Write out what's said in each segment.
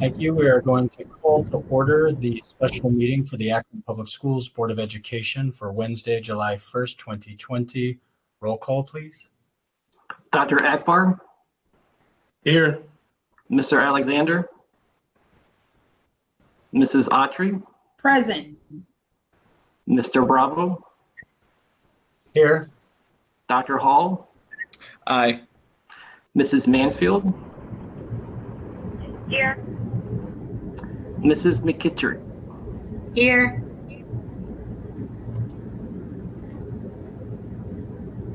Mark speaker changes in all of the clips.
Speaker 1: Thank you. We are going to call to order the special meeting for the Akron Public Schools Board of Education for Wednesday, July 1st, 2020. Roll call, please.
Speaker 2: Dr. Akbar?
Speaker 3: Here.
Speaker 2: Mr. Alexander? Mrs. Autry?
Speaker 4: Present.
Speaker 2: Mr. Bravo?
Speaker 1: Here.
Speaker 2: Dr. Hall?
Speaker 3: Aye.
Speaker 2: Mrs. Mansfield?
Speaker 4: Here.
Speaker 2: Mrs. McKittrick?
Speaker 4: Here.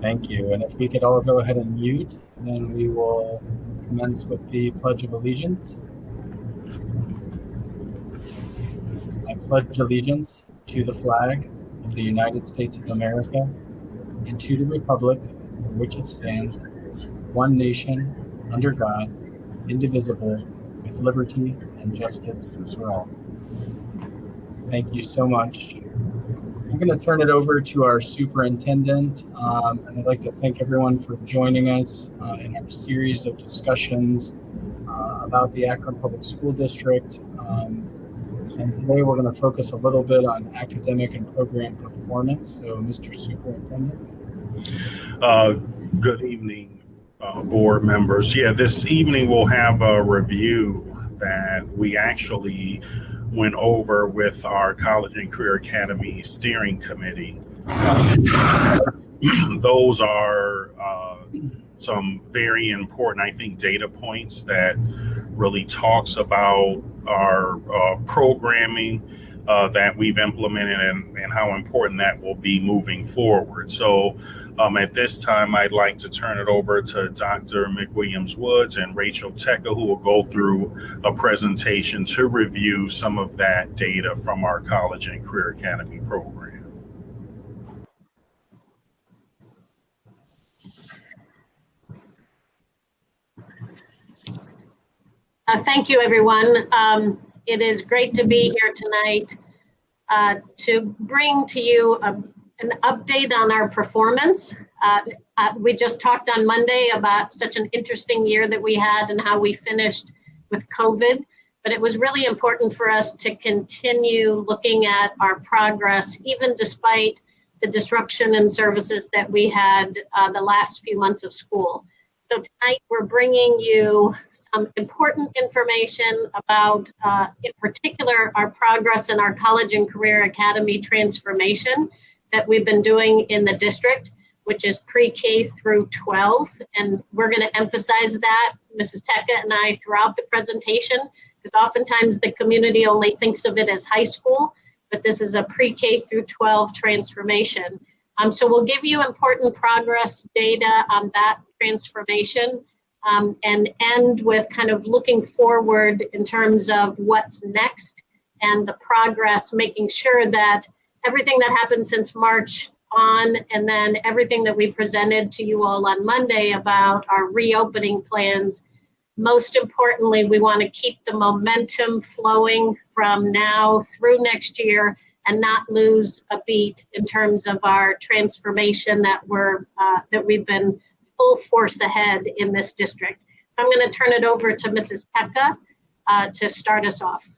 Speaker 1: Thank you. And if we could all go ahead and mute, then we will commence with the Pledge of Allegiance. I pledge allegiance to the flag of the United States of America and to the republic for which it stands, one nation, under God, indivisible, with liberty and justice for all. Thank you so much. I'm going to turn it over to our superintendent, and I'd like to thank everyone for joining us in our series of discussions about the Akron Public School District. And today we're going to focus a little bit on academic and program performance. So, Mr. Superintendent.
Speaker 5: Good evening, board members. Yeah, this evening we'll have a review that we actually went over with our College and Career Academy Steering Committee. Those are some very important, I think, data points that really talks about our programming that we've implemented and how important that will be moving forward. So at this time, I'd like to turn it over to Dr. McWilliams-Woods and Rachel Tecca, who will go through a presentation to review some of that data from our College and Career Academy program.
Speaker 6: Thank you, everyone. It is great to be here tonight to bring to you an update on our performance. We just talked on Monday about such an interesting year that we had and how we finished with COVID, but it was really important for us to continue looking at our progress, even despite the disruption in services that we had the last few months of school. So tonight we're bringing you some important information about, in particular, our progress in our College and Career Academy transformation that we've been doing in the district, which is pre-K through 12. And we're going to emphasize that, Mrs. Tecca and I, throughout the presentation, because oftentimes the community only thinks of it as high school, but this is a pre-K through 12 transformation. So we'll give you important progress data on that transformation and end with kind of looking forward in terms of what's next and the progress, making sure that everything that happened since March on and then everything that we presented to you all on Monday about our reopening plans. Most importantly, we want to keep the momentum flowing from now through next year and not lose a beat in terms of our transformation that we've been full force ahead in this district. So I'm going to turn it over to Mrs. Tecca to start us off.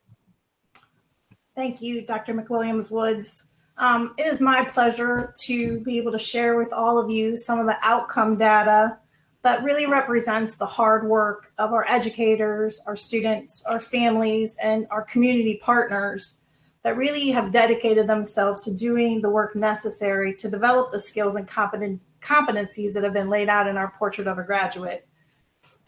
Speaker 4: Thank you, Dr. McWilliams-Woods. It is my pleasure to be able to share with all of you some of the outcome data that really represents the hard work of our educators, our students, our families, and our community partners that really have dedicated themselves to doing the work necessary to develop the skills and competencies that have been laid out in our Portrait of a Graduate.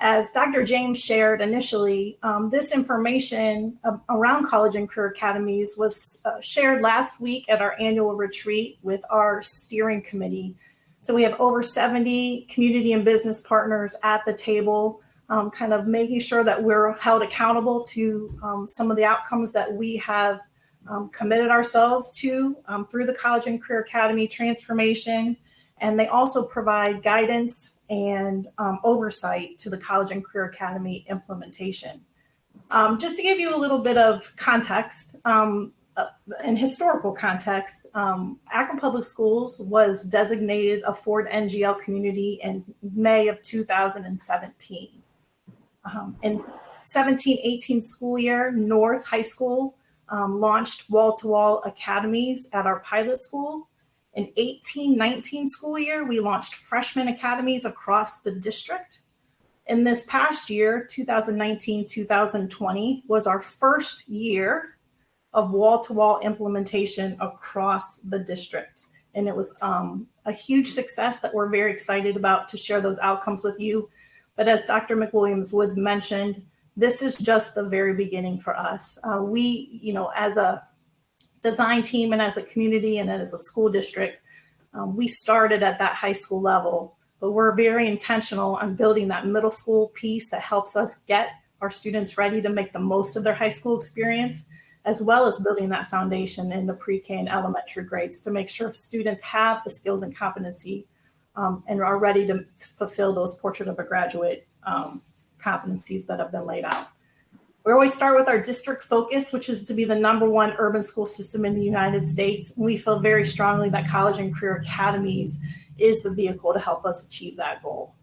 Speaker 4: As Dr. James shared initially, this information around College and Career Academies was shared last week at our annual retreat with our steering committee. So we have over 70 community and business partners at the table, kind of making sure that we're held accountable to some of the outcomes that we have committed ourselves to through the College and Career Academy transformation. And they also provide guidance and oversight to the College and Career Academy implementation. Just to give you a little bit of context and historical context, Akron Public Schools was designated a Ford NGL community in May of 2017. And 17-18 school year, North High School launched wall-to-wall academies at our pilot school. In 18-19 school year, we launched freshman academies across the district. In this past year, 2019-2020, was our first year of wall-to-wall implementation across the district. And it was a huge success that we're very excited about to share those outcomes with you. But as Dr. McWilliams-Woods mentioned, this is just the very beginning for us. We, as a design team and as a community and as a school district, we started at that high school level, but we're very intentional on building that middle school piece that helps us get our students ready to make the most of their high school experience, as well as building that foundation in the pre-K and elementary grades to make sure students have the skills and competency and are ready to fulfill those portrait of a graduate competencies that have been laid out. We always start with our district focus, which is to be the #1 urban school system in the United States. We feel very strongly that College and Career Academies is the vehicle to help us achieve that goal.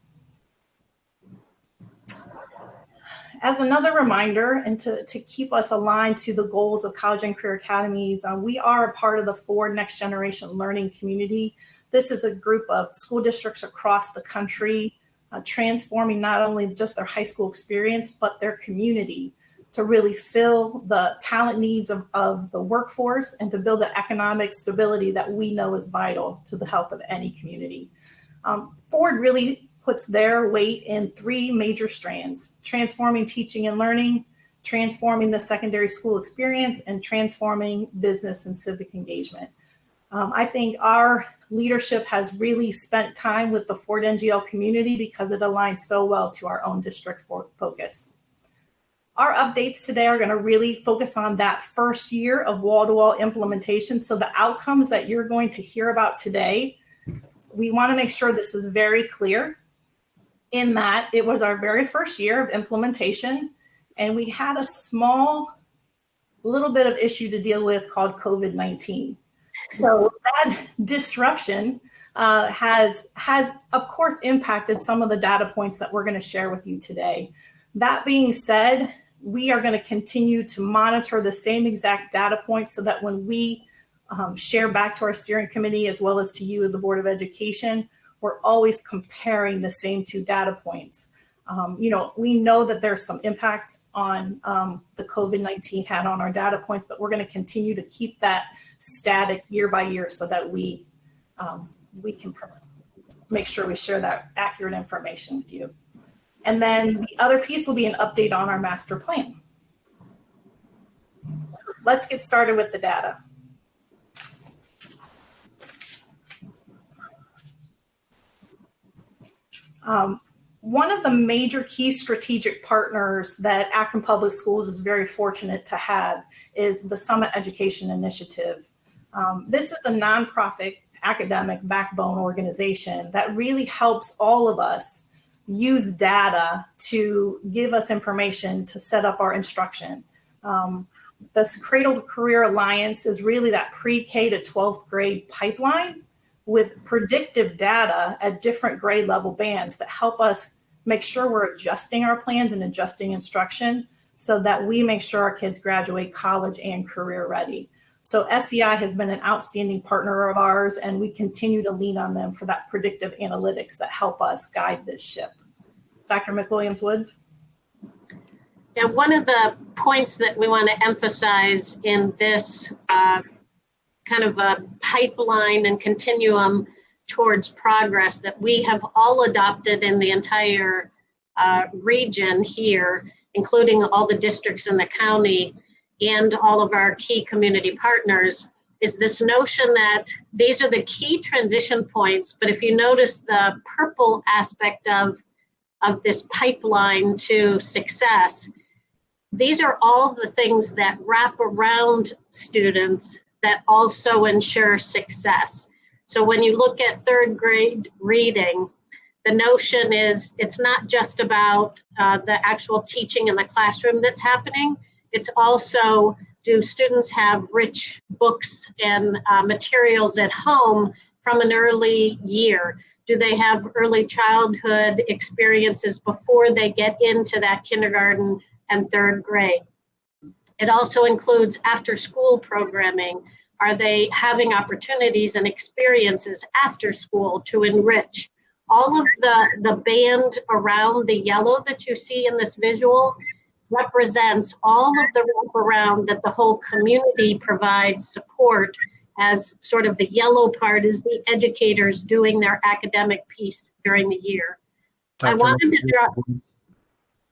Speaker 4: As another reminder, and to keep us aligned to the goals of College and Career Academies, we are a part of the Ford Next Generation Learning Community. This is a group of school districts across the country transforming not only just their high school experience, but their community to really fill the talent needs of the workforce and to build the economic stability that we know is vital to the health of any community. Ford really puts their weight in 3 major strands: transforming teaching and learning, transforming the secondary school experience, and transforming business and civic engagement. I think our leadership has really spent time with the Ford NGL community because it aligns so well to our own district focus. Our updates today are going to really focus on that first year of wall-to-wall implementation. So the outcomes that you're going to hear about today, we want to make sure this is very clear in that it was our very first year of implementation, and we had a small little bit of issue to deal with called COVID-19. So that disruption has of course impacted some of the data points that we're going to share with you today. That being said, we are going to continue to monitor the same exact data points so that when we share back to our steering committee as well as to you, the Board of Education, we're always comparing the same 2 data points. We know that there's some impact on the COVID-19 had on our data points, but we're going to continue to keep that static year by year so that we can make sure we share that accurate information with you. And then the other piece will be an update on our master plan. So let's get started with the data. One of the major key strategic partners that Akron Public Schools is very fortunate to have is the Summa Education Initiative. This is a nonprofit academic backbone organization that really helps all of us use data to give us information to set up our instruction. This Cradle to Career Alliance is really that pre-K to 12th grade pipeline with predictive data at different grade level bands that help us make sure we're adjusting our plans and adjusting instruction so that we make sure our kids graduate college and career ready. So SEI has been an outstanding partner of ours, and we continue to lean on them for that predictive analytics that help us guide this ship. Dr. McWilliams-Woods?
Speaker 6: Yeah, one of the points that we want to emphasize in this kind of a pipeline and continuum towards progress that we have all adopted in the entire region here, including all the districts in the county and all of our key community partners, is this notion that these are the key transition points. But if you notice the purple aspect of this pipeline to success, these are all the things that wrap around students that also ensure success. So when you look at 3rd grade reading, the notion is it's not just about the actual teaching in the classroom that's happening. It's also, do students have rich books and materials at home from an early year? Do they have early childhood experiences before they get into that kindergarten and 3rd grade. It also includes after-school programming. Are they having opportunities and experiences after school to enrich? All of the band around the yellow that you see in this visual represents all of the wraparound that the whole community provides support, as sort of the yellow part is the educators doing their academic piece during the year. I wanted to draw.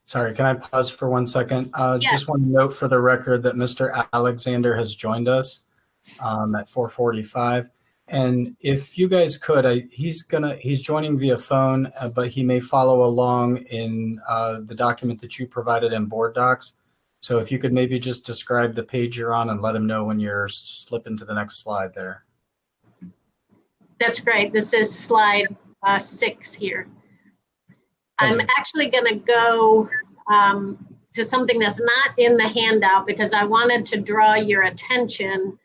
Speaker 1: Sorry, can I pause for 1 second?
Speaker 6: Yes.
Speaker 1: Just want to note for the record that Mr. Alexander has joined us at 4:45. And if you guys could, he's joining via phone, but he may follow along in the document that you provided in board docs. So if you could maybe just describe the page you're on and let him know when you're slipping to the next slide there.
Speaker 6: That's great. This is slide 6 here. I'm actually going to go to something that's not in the handout because I wanted to draw your attention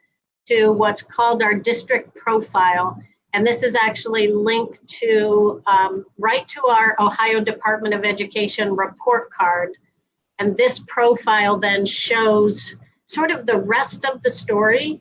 Speaker 6: to what's called our district profile. And this is actually linked to right to our Ohio Department of Education report card. And this profile then shows sort of the rest of the story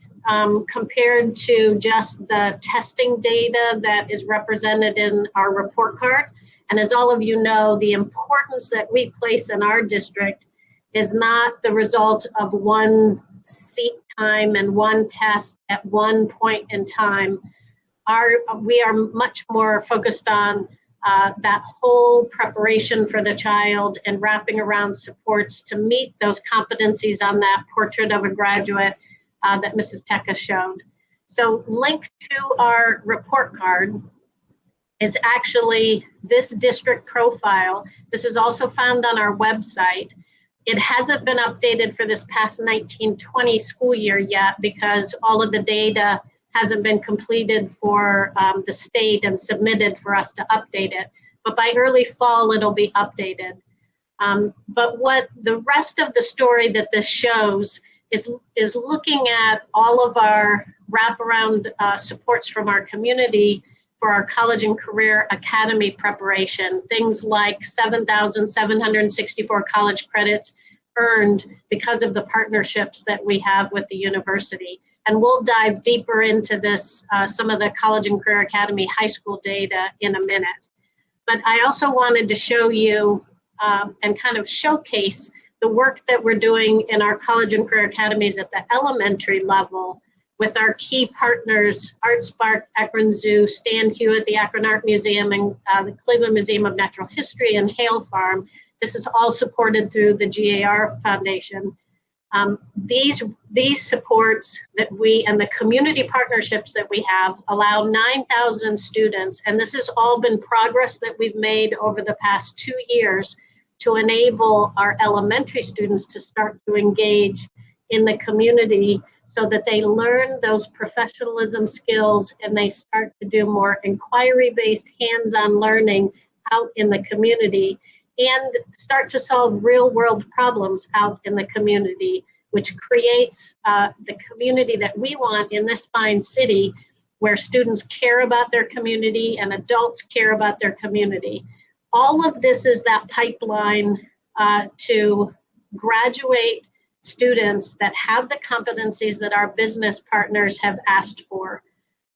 Speaker 6: compared to just the testing data that is represented in our report card. And as all of you know, the importance that we place in our district is not the result of one seat time and one test at one point in time. We are much more focused on that whole preparation for the child and wrapping around supports to meet those competencies on that portrait of a graduate that Mrs. Teka showed. So linked to our report card is actually this district profile. This is also found on our website. It hasn't been updated for this past 1920 school year yet because all of the data hasn't been completed for the state and submitted for us to update it. But by early fall, it'll be updated. But what the rest of the story that this shows is looking at all of our wraparound supports from our community for our college and career academy preparation, things like 7,764 college credits earned because of the partnerships that we have with the university. And we'll dive deeper into this, some of the college and career academy high school data in a minute. But I also wanted to show you and kind of showcase the work that we're doing in our college and career academies at the elementary level with our key partners, ArtSpark, Akron Zoo, Stan Hewitt, the Akron Art Museum, and the Cleveland Museum of Natural History and Hale Farm. This is all supported through the GAR Foundation. These supports that we and the community partnerships that we have allow 9,000 students, and this has all been progress that we've made over the past 2 years to enable our elementary students to start to engage in the community so that they learn those professionalism skills and they start to do more inquiry-based hands-on learning out in the community and start to solve real-world problems out in the community, which creates the community that we want in this fine city where students care about their community and adults care about their community. All of this is that pipeline to graduate students that have the competencies that our business partners have asked for.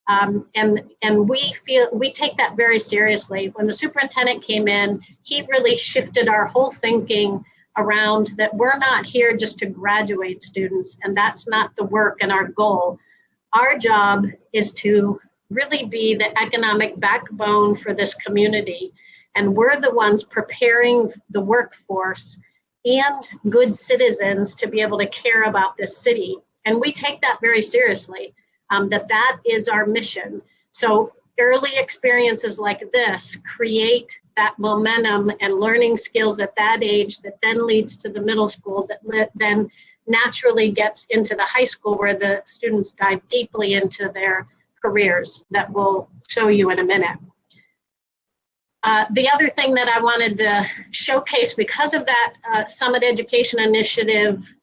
Speaker 6: And we take that very seriously. When the superintendent came in, he really shifted our whole thinking around that we're not here just to graduate students, and that's not the work and our goal. Our job is to really be the economic backbone for this community, and we're the ones preparing the workforce and good citizens to be able to care about this city. And we take that very seriously, that is our mission. So early experiences like this create that momentum and learning skills at that age that then leads to the middle school, that then naturally gets into the high school where the students dive deeply into their careers that we'll show you in a minute. The other thing that I wanted to showcase because of that Summit Education Initiative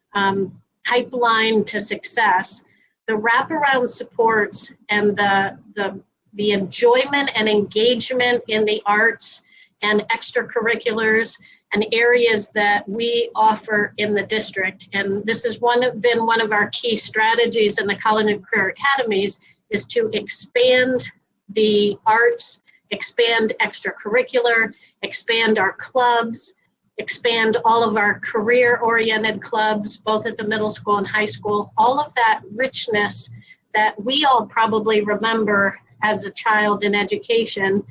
Speaker 6: pipeline to success, the wraparound supports and the enjoyment and engagement in the arts and extracurriculars and areas that we offer in the district. And this has been one of our key strategies in the College and Career Academies, is to expand the arts, expand extracurricular, expand our clubs, expand all of our career-oriented clubs, both at the middle school and high school, all of that richness that we all probably remember as a child in education,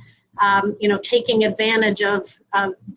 Speaker 6: taking advantage of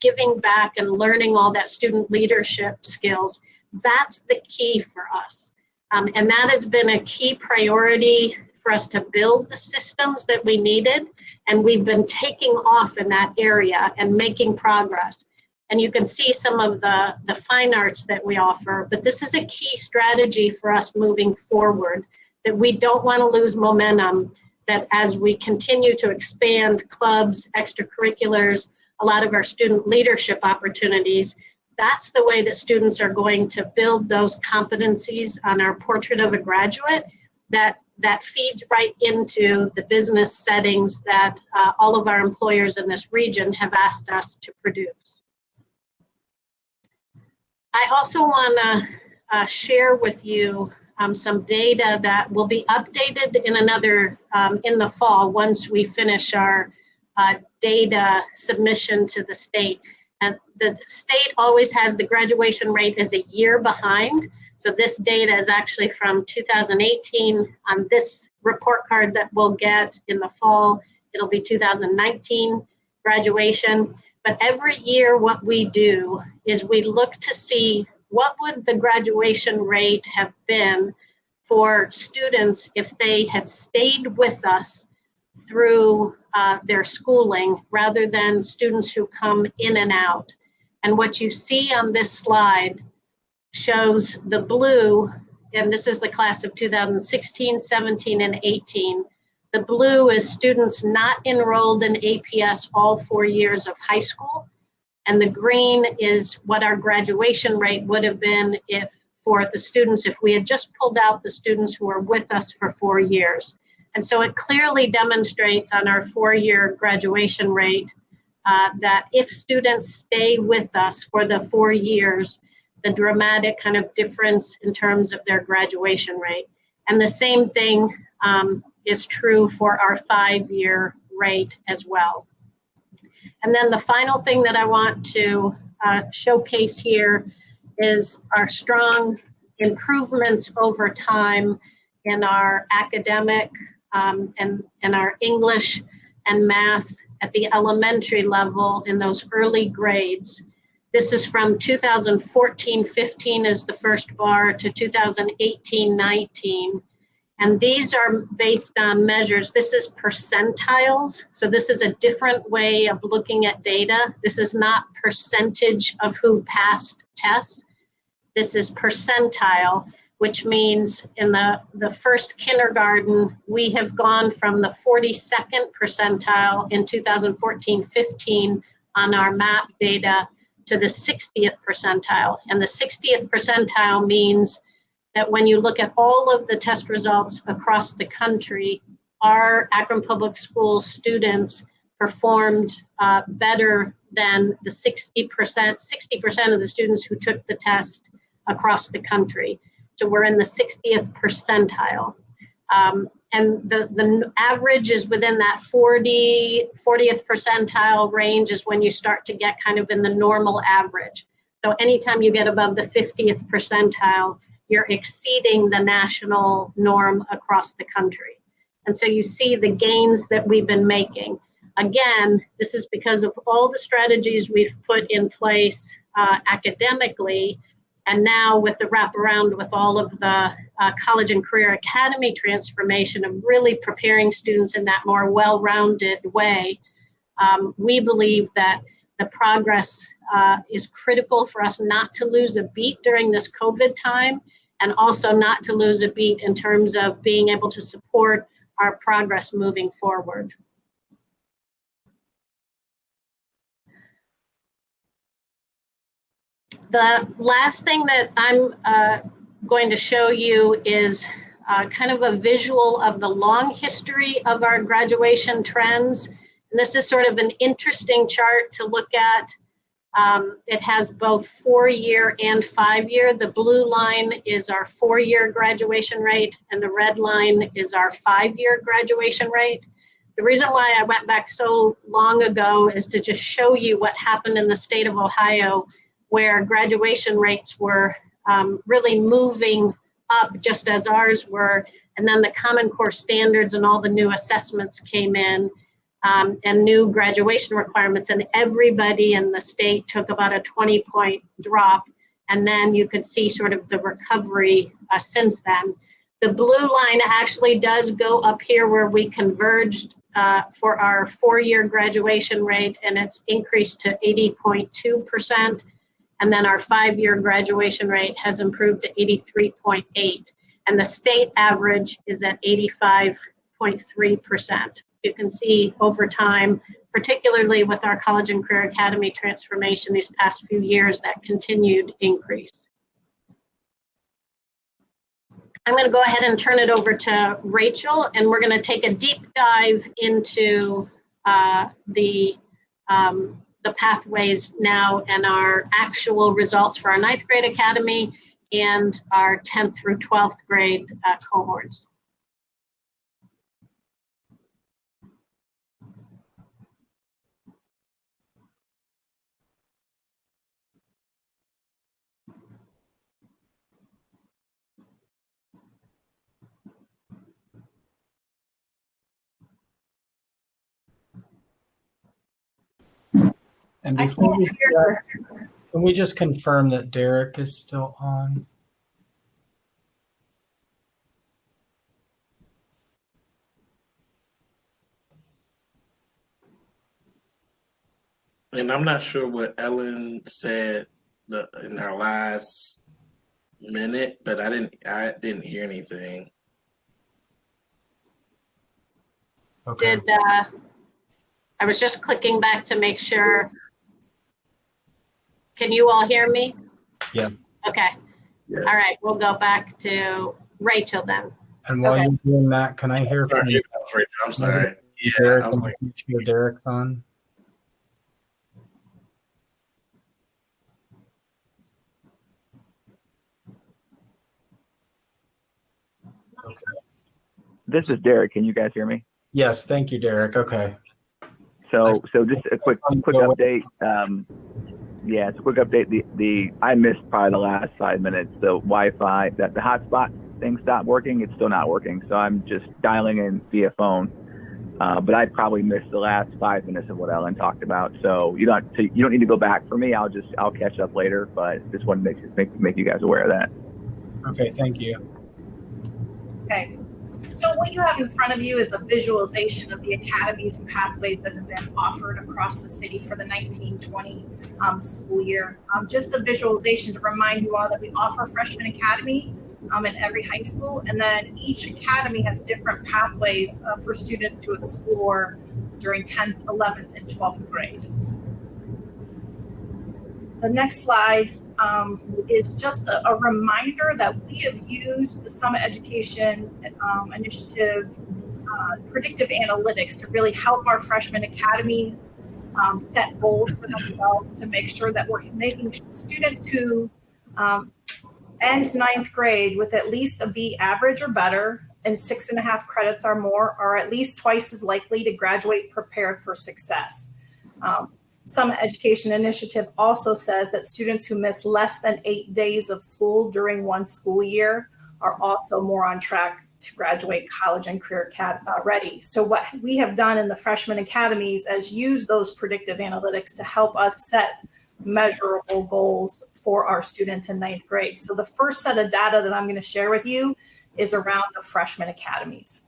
Speaker 6: giving back and learning all that student leadership skills. That's the key for us. And that has been a key priority for us to build the systems that we needed. And we've been taking off in that area and making progress. And you can see some of the fine arts that we offer, but this is a key strategy for us moving forward, that we don't want to lose momentum, that as we continue to expand clubs, extracurriculars, a lot of our student leadership opportunities, that's the way that students are going to build those competencies on our portrait of a graduate that feeds right into the business settings that all of our employers in this region have asked us to produce. I also want to share with you some data that will be updated in the fall once we finish our data submission to the state. And the state always has the graduation rate as a year behind. So this data is actually from 2018. On this report card that we'll get in the fall, it'll be 2019 graduation. But every year what we do is we look to see what would the graduation rate have been for students if they had stayed with us through their schooling rather than students who come in and out. And what you see on this slide shows the blue, and this is the class of 2016, 17, and 18. The blue is students not enrolled in APS all 4 years of high school. And the green is what our graduation rate would have been for the students if we had just pulled out the students who were with us for 4 years. And so it clearly demonstrates on our 4-year graduation rate that if students stay with us for the 4 years, the dramatic kind of difference in terms of their graduation rate. And the same thing is true for our 5-year rate as well. And then the final thing that I want to showcase here is our strong improvements over time in our academic and our English and math at the elementary level in those early grades. This is from 2014-15 is the first bar to 2018-19. And these are based on measures. This is percentiles. So this is a different way of looking at data. This is not percentage of who passed tests. This is percentile, which means in the first kindergarten, we have gone from the 42nd percentile in 2014-15 on our MAP data to the 60th percentile. And the 60th percentile means that when you look at all of the test results across the country, our Akron Public Schools students performed better than the 60% of the students who took the test across the country. So we're in the 60th percentile. And the average is within that 40th percentile range is when you start to get kind of in the normal average. So anytime you get above the 50th percentile, you're exceeding the national norm across the country. And so you see the gains that we've been making. Again, this is because of all the strategies we've put in place academically, and now with the wraparound with all of the College and Career Academy transformation of really preparing students in that more well-rounded way, we believe that the progress is critical for us not to lose a beat during this COVID time, and also not to lose a beat in terms of being able to support our progress moving forward. The last thing that I'm going to show you is kind of a visual of the long history of our graduation trends. And this is sort of an interesting chart to look at It has both 4-year and 5-year. The blue line is our 4-year graduation rate, and the red line is our 5-year graduation rate. The reason why I went back so long ago is to just show you what happened in the state of Ohio, where graduation rates were really moving up just as ours were. And then the Common Core standards and all the new assessments came in, and new graduation requirements, and everybody in the state took about a 20-point drop. And then you could see sort of the recovery since then. The blue line actually does go up here where we converged for our 4-year graduation rate, and it's increased to 80.2%. And then our 5-year graduation rate has improved to 83.8%. And the state average is at 85.3%. You can see over time, particularly with our college and career academy transformation these past few years, that continued increase. I'm going to go ahead and turn it over to Rachel, and we're going to take a deep dive into the pathways now and our actual results for our 9th grade academy and our 10th through 12th grade cohorts.
Speaker 1: And
Speaker 4: I
Speaker 1: before
Speaker 4: can't
Speaker 1: we
Speaker 4: hear.
Speaker 1: can we just confirm that Derek is still on?
Speaker 7: And I'm not sure what Ellen said in her last minute, but I didn't hear anything.
Speaker 1: Okay.
Speaker 6: I was just clicking back to make sure. Can you all hear me?
Speaker 1: Yeah.
Speaker 6: Okay.
Speaker 7: Yeah.
Speaker 6: All right, we'll go back to Rachel then.
Speaker 1: And while
Speaker 6: Okay.
Speaker 1: you're doing that, can I hear from you?
Speaker 7: I'm sorry. Yeah,
Speaker 1: Derek,
Speaker 7: I was like,
Speaker 1: make sure Derek's on. Okay.
Speaker 8: This is Derek. Can you guys hear me?
Speaker 1: Yes, thank you, Derek. Okay.
Speaker 8: So just a quick update. Yeah, it's a quick update. I missed probably the last 5 minutes. The Wi-Fi, the hotspot thing stopped working. It's still not working. So I'm just dialing in via phone. But I probably missed the last 5 minutes of what Ellen talked about. So you don't need to go back for me. I'll catch up later. But just wanted to make you guys aware of that.
Speaker 1: Okay, thank you.
Speaker 4: Okay. So what you have in front of you is a visualization of the academies and pathways that have been offered across the city for the 1920 school year. Just a visualization to remind you all that we offer freshman academy in every high school, and then each academy has different pathways for students to explore during 10th, 11th, and 12th grade. The next slide is just a reminder that we have used the Summa Education Initiative predictive analytics to really help our freshman academies set goals for themselves to make sure that we're making students who end 9th grade with at least a B average or better and 6.5 credits or more are at least twice as likely to graduate prepared for success. Summa Education Initiative also says that students who miss less than 8 days of school during one school year are also more on track to graduate college and career ready. So what we have done in the freshman academies is use those predictive analytics to help us set measurable goals for our students in 9th grade. So the first set of data that I'm going to share with you is around the freshman academies.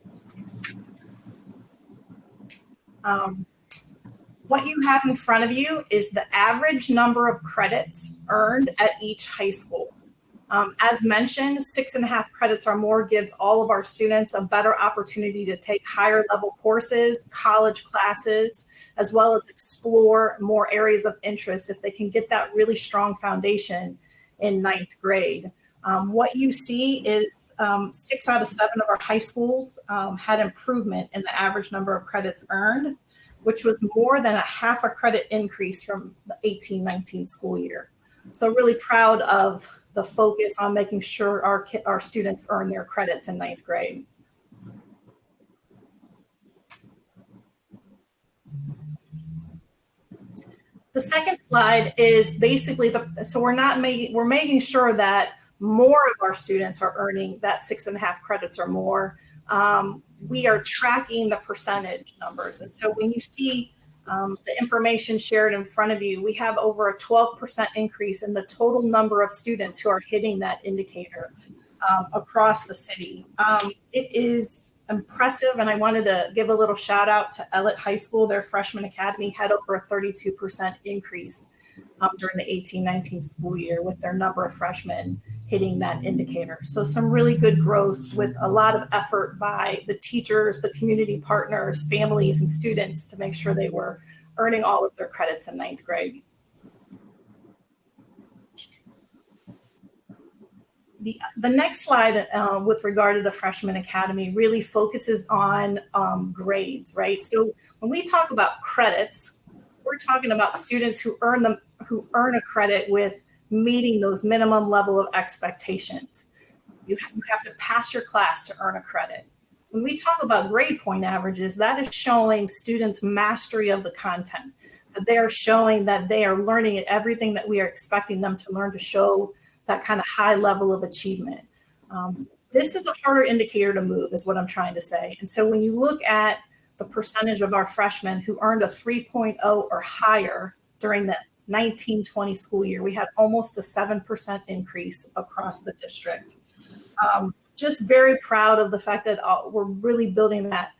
Speaker 4: What you have in front of you is the average number of credits earned at each high school. As mentioned, 6.5 credits or more gives all of our students a better opportunity to take higher level courses, college classes, as well as explore more areas of interest if they can get that really strong foundation in 9th grade. What you see is 6 out of 7 of our high schools had improvement in the average number of credits earned. which was more than a half a credit increase from the 18-19 school year. So really proud of the focus on making sure our students earn their credits in 9th grade. The second slide is basically we're making sure that more of our students are earning that 6.5 credits or more. We are tracking the percentage numbers. And so when you see the information shared in front of you, we have over a 12% increase in the total number of students who are hitting that indicator across the city. It is impressive, and I wanted to give a little shout out to Ellett High School. Their freshman academy had over a 32% increase during the 18-19 school year with their number of freshmen hitting that indicator. So some really good growth with a lot of effort by the teachers, the community partners, families, and students to make sure they were earning all of their credits in 9th grade. The next slide with regard to the freshman academy really focuses on grades, right? So when we talk about credits, we're talking about students who earn a credit with meeting those minimum level of expectations. You have to pass your class to earn a credit. When we talk about grade point averages, that is showing students' mastery of the content, that they are showing that they are learning everything that we are expecting them to learn to show that kind of high level of achievement. This is a harder indicator to move, is what I'm trying to say. And so when you look at the percentage of our freshmen who earned a 3.0 or higher during the 19-20 school year, we had almost a 7% increase across the district. Just very proud of the fact that we're really building that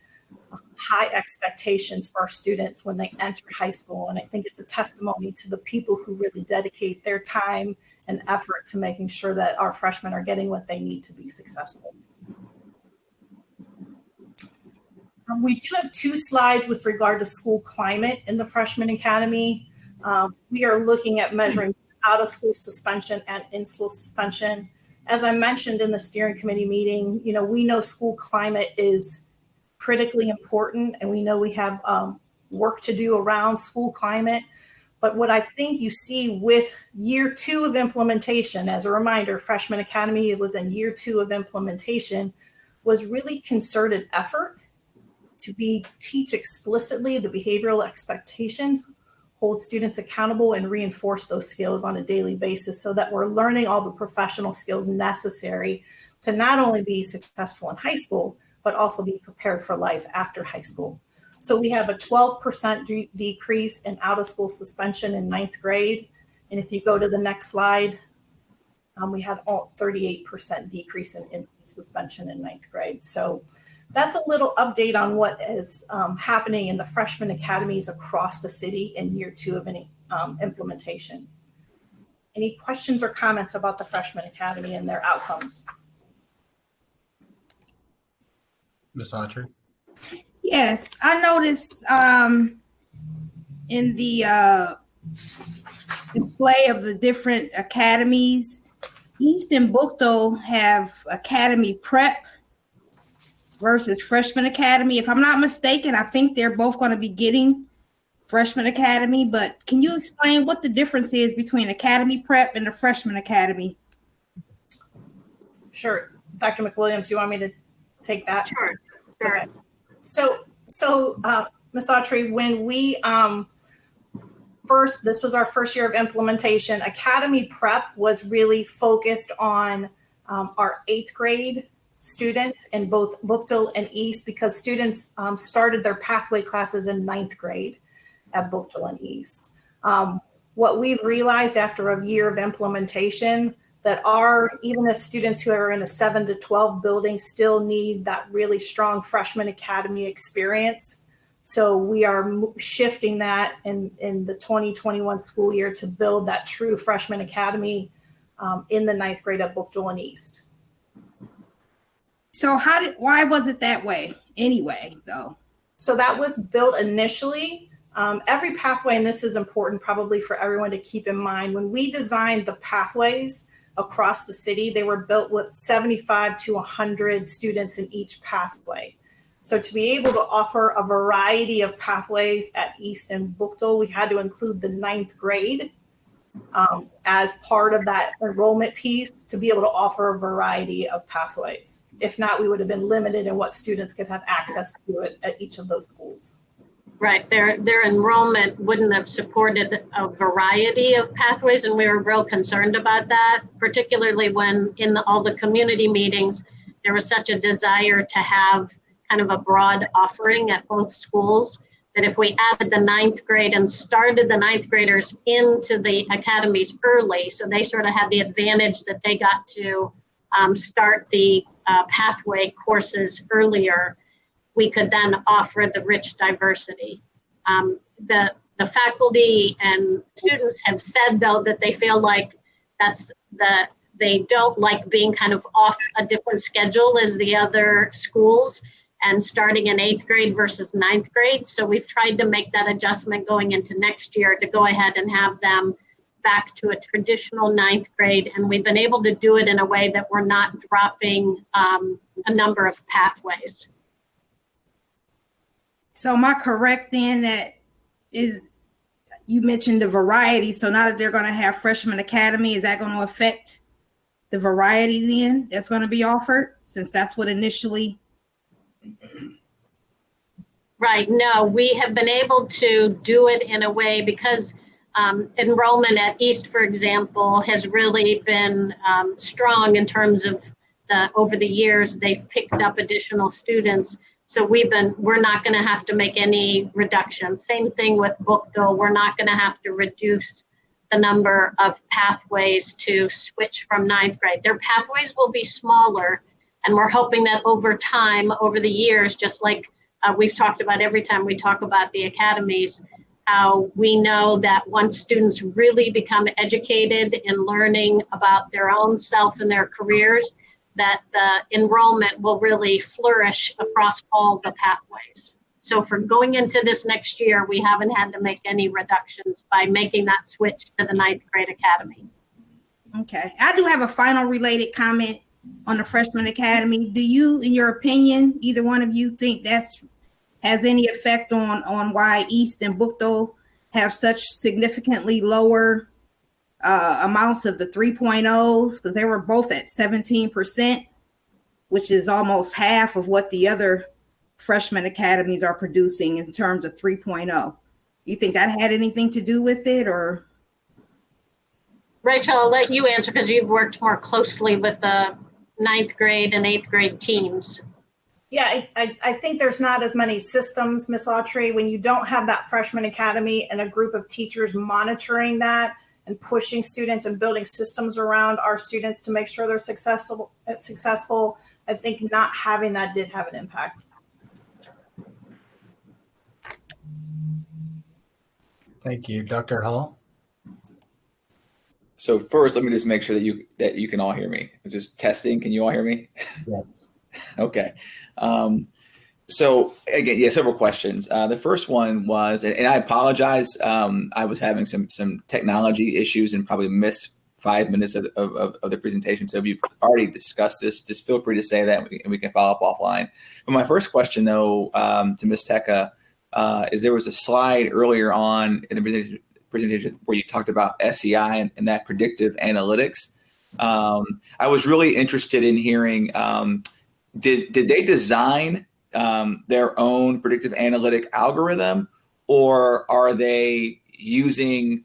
Speaker 4: high expectations for our students when they enter high school. And I think it's a testimony to the people who really dedicate their time and effort to making sure that our freshmen are getting what they need to be successful. We do have 2 slides with regard to school climate in the freshman academy. We are looking at measuring out of school suspension and in-school suspension. As I mentioned in the steering committee meeting, we know school climate is critically important, and we know we have work to do around school climate. But what I think you see with year 2 of implementation, as a reminder, freshman academy was in year 2 of implementation, was really concerted effort to teach explicitly the behavioral expectations, hold students accountable, and reinforce those skills on a daily basis so that we're learning all the professional skills necessary to not only be successful in high school, but also be prepared for life after high school. So we have a 12% decrease in out-of-school suspension in 9th grade. And if you go to the next slide, we had a 38% decrease in in-school suspension in 9th grade. So that's a little update on what is happening in the freshman academies across the city in year 2 of any implementation. Any questions or comments about the freshman academy and their outcomes?
Speaker 1: Ms. Autry?
Speaker 9: Yes, I noticed in the display of the different academies, East and Bookto have Academy Prep versus Freshman Academy. If I'm not mistaken, I think they're both going to be getting Freshman Academy, but can you explain what the difference is between Academy Prep and the Freshman Academy?
Speaker 4: Sure. Dr. McWilliams, do you want me to take that?
Speaker 6: Sure.
Speaker 4: Okay. So Ms. Autry, when we this was our first year of implementation, Academy Prep was really focused on our 8th grade students in both Bookto and East, because students started their pathway classes in 9th grade at Bookto and East. What we've realized after a year of implementation, that even if students who are in a 7 to 12 building still need that really strong freshman academy experience. So we are shifting that in the 2021 school year to build that true freshman academy in the 9th grade at Bookto and East.
Speaker 9: So why was it that way anyway, though?
Speaker 4: So that was built initially. Every pathway, and this is important probably for everyone to keep in mind, when we designed the pathways across the city, they were built with 75 to 100 students in each pathway. So to be able to offer a variety of pathways at East and Bookdale, we had to include the 9th grade as part of that enrollment piece to be able to offer a variety of pathways. If not, we would have been limited in what students could have access to it at each of those schools.
Speaker 6: Right, their enrollment wouldn't have supported a variety of pathways, and we were real concerned about that, particularly when in all the community meetings, there was such a desire to have kind of a broad offering at both schools, that if we added the 9th grade and started the 9th graders into the academies early, so they sort of had the advantage that they got to start the pathway courses earlier, we could then offer the rich diversity. The faculty and students have said, though, that they feel like they don't like being kind of off a different schedule as the other schools and starting in 8th grade versus 9th grade. So we've tried to make that adjustment going into next year to go ahead and have them back to a traditional 9th grade. And we've been able to do it in a way that we're not dropping a number of pathways.
Speaker 9: So am I correct then that you mentioned the variety, so now that they're going to have freshman academy, is that going to affect the variety then that's going to be offered, since that's what initially?
Speaker 6: Right, no, we have been able to do it in a way because enrollment at East, for example, has really been strong in terms of over the years, they've picked up additional students. So we're not going to have to make any reductions. Same thing with Bookdale. We're not going to have to reduce the number of pathways to switch from 9th grade. Their pathways will be smaller, and we're hoping that over time, over the years, just like we've talked about every time we talk about the academies, how we know that once students really become educated in learning about their own self and their careers, that the enrollment will really flourish across all the pathways. So for going into this next year, we haven't had to make any reductions by making that switch to the 9th grade academy.
Speaker 9: Okay, I do have a final related comment on the freshman academy. Do you, in your opinion, either one of you think has any effect on why East and Bookdale have such significantly lower amounts of the 3.0s, because they were both at 17%, which is almost half of what the other freshman academies are producing in terms of 3.0. You think that had anything to do with it, or?
Speaker 6: Rachel, I'll let you answer because you've worked more closely with the 9th grade and 8th grade teams.
Speaker 4: Yeah, I think there's not as many systems, Ms. Autry, when you don't have that freshman academy and a group of teachers monitoring that and pushing students and building systems around our students to make sure they're successful. I think not having that did have an impact.
Speaker 1: Thank you. Dr. Hall?
Speaker 3: So first, let me just make sure that you can all hear me. It's just testing. Can you all hear me?
Speaker 1: Yeah.
Speaker 3: Okay. So again, yeah, several questions. The first one was, and I apologize, I was having some technology issues and probably missed 5 minutes of the presentation. So if you've already discussed this, just feel free to say that and we can follow up offline. But my first question, though, to Ms. Teka, is there was a slide earlier on in the presentation where you talked about SEI and that predictive analytics. I was really interested in hearing, did they design their own predictive analytic algorithm, or are they using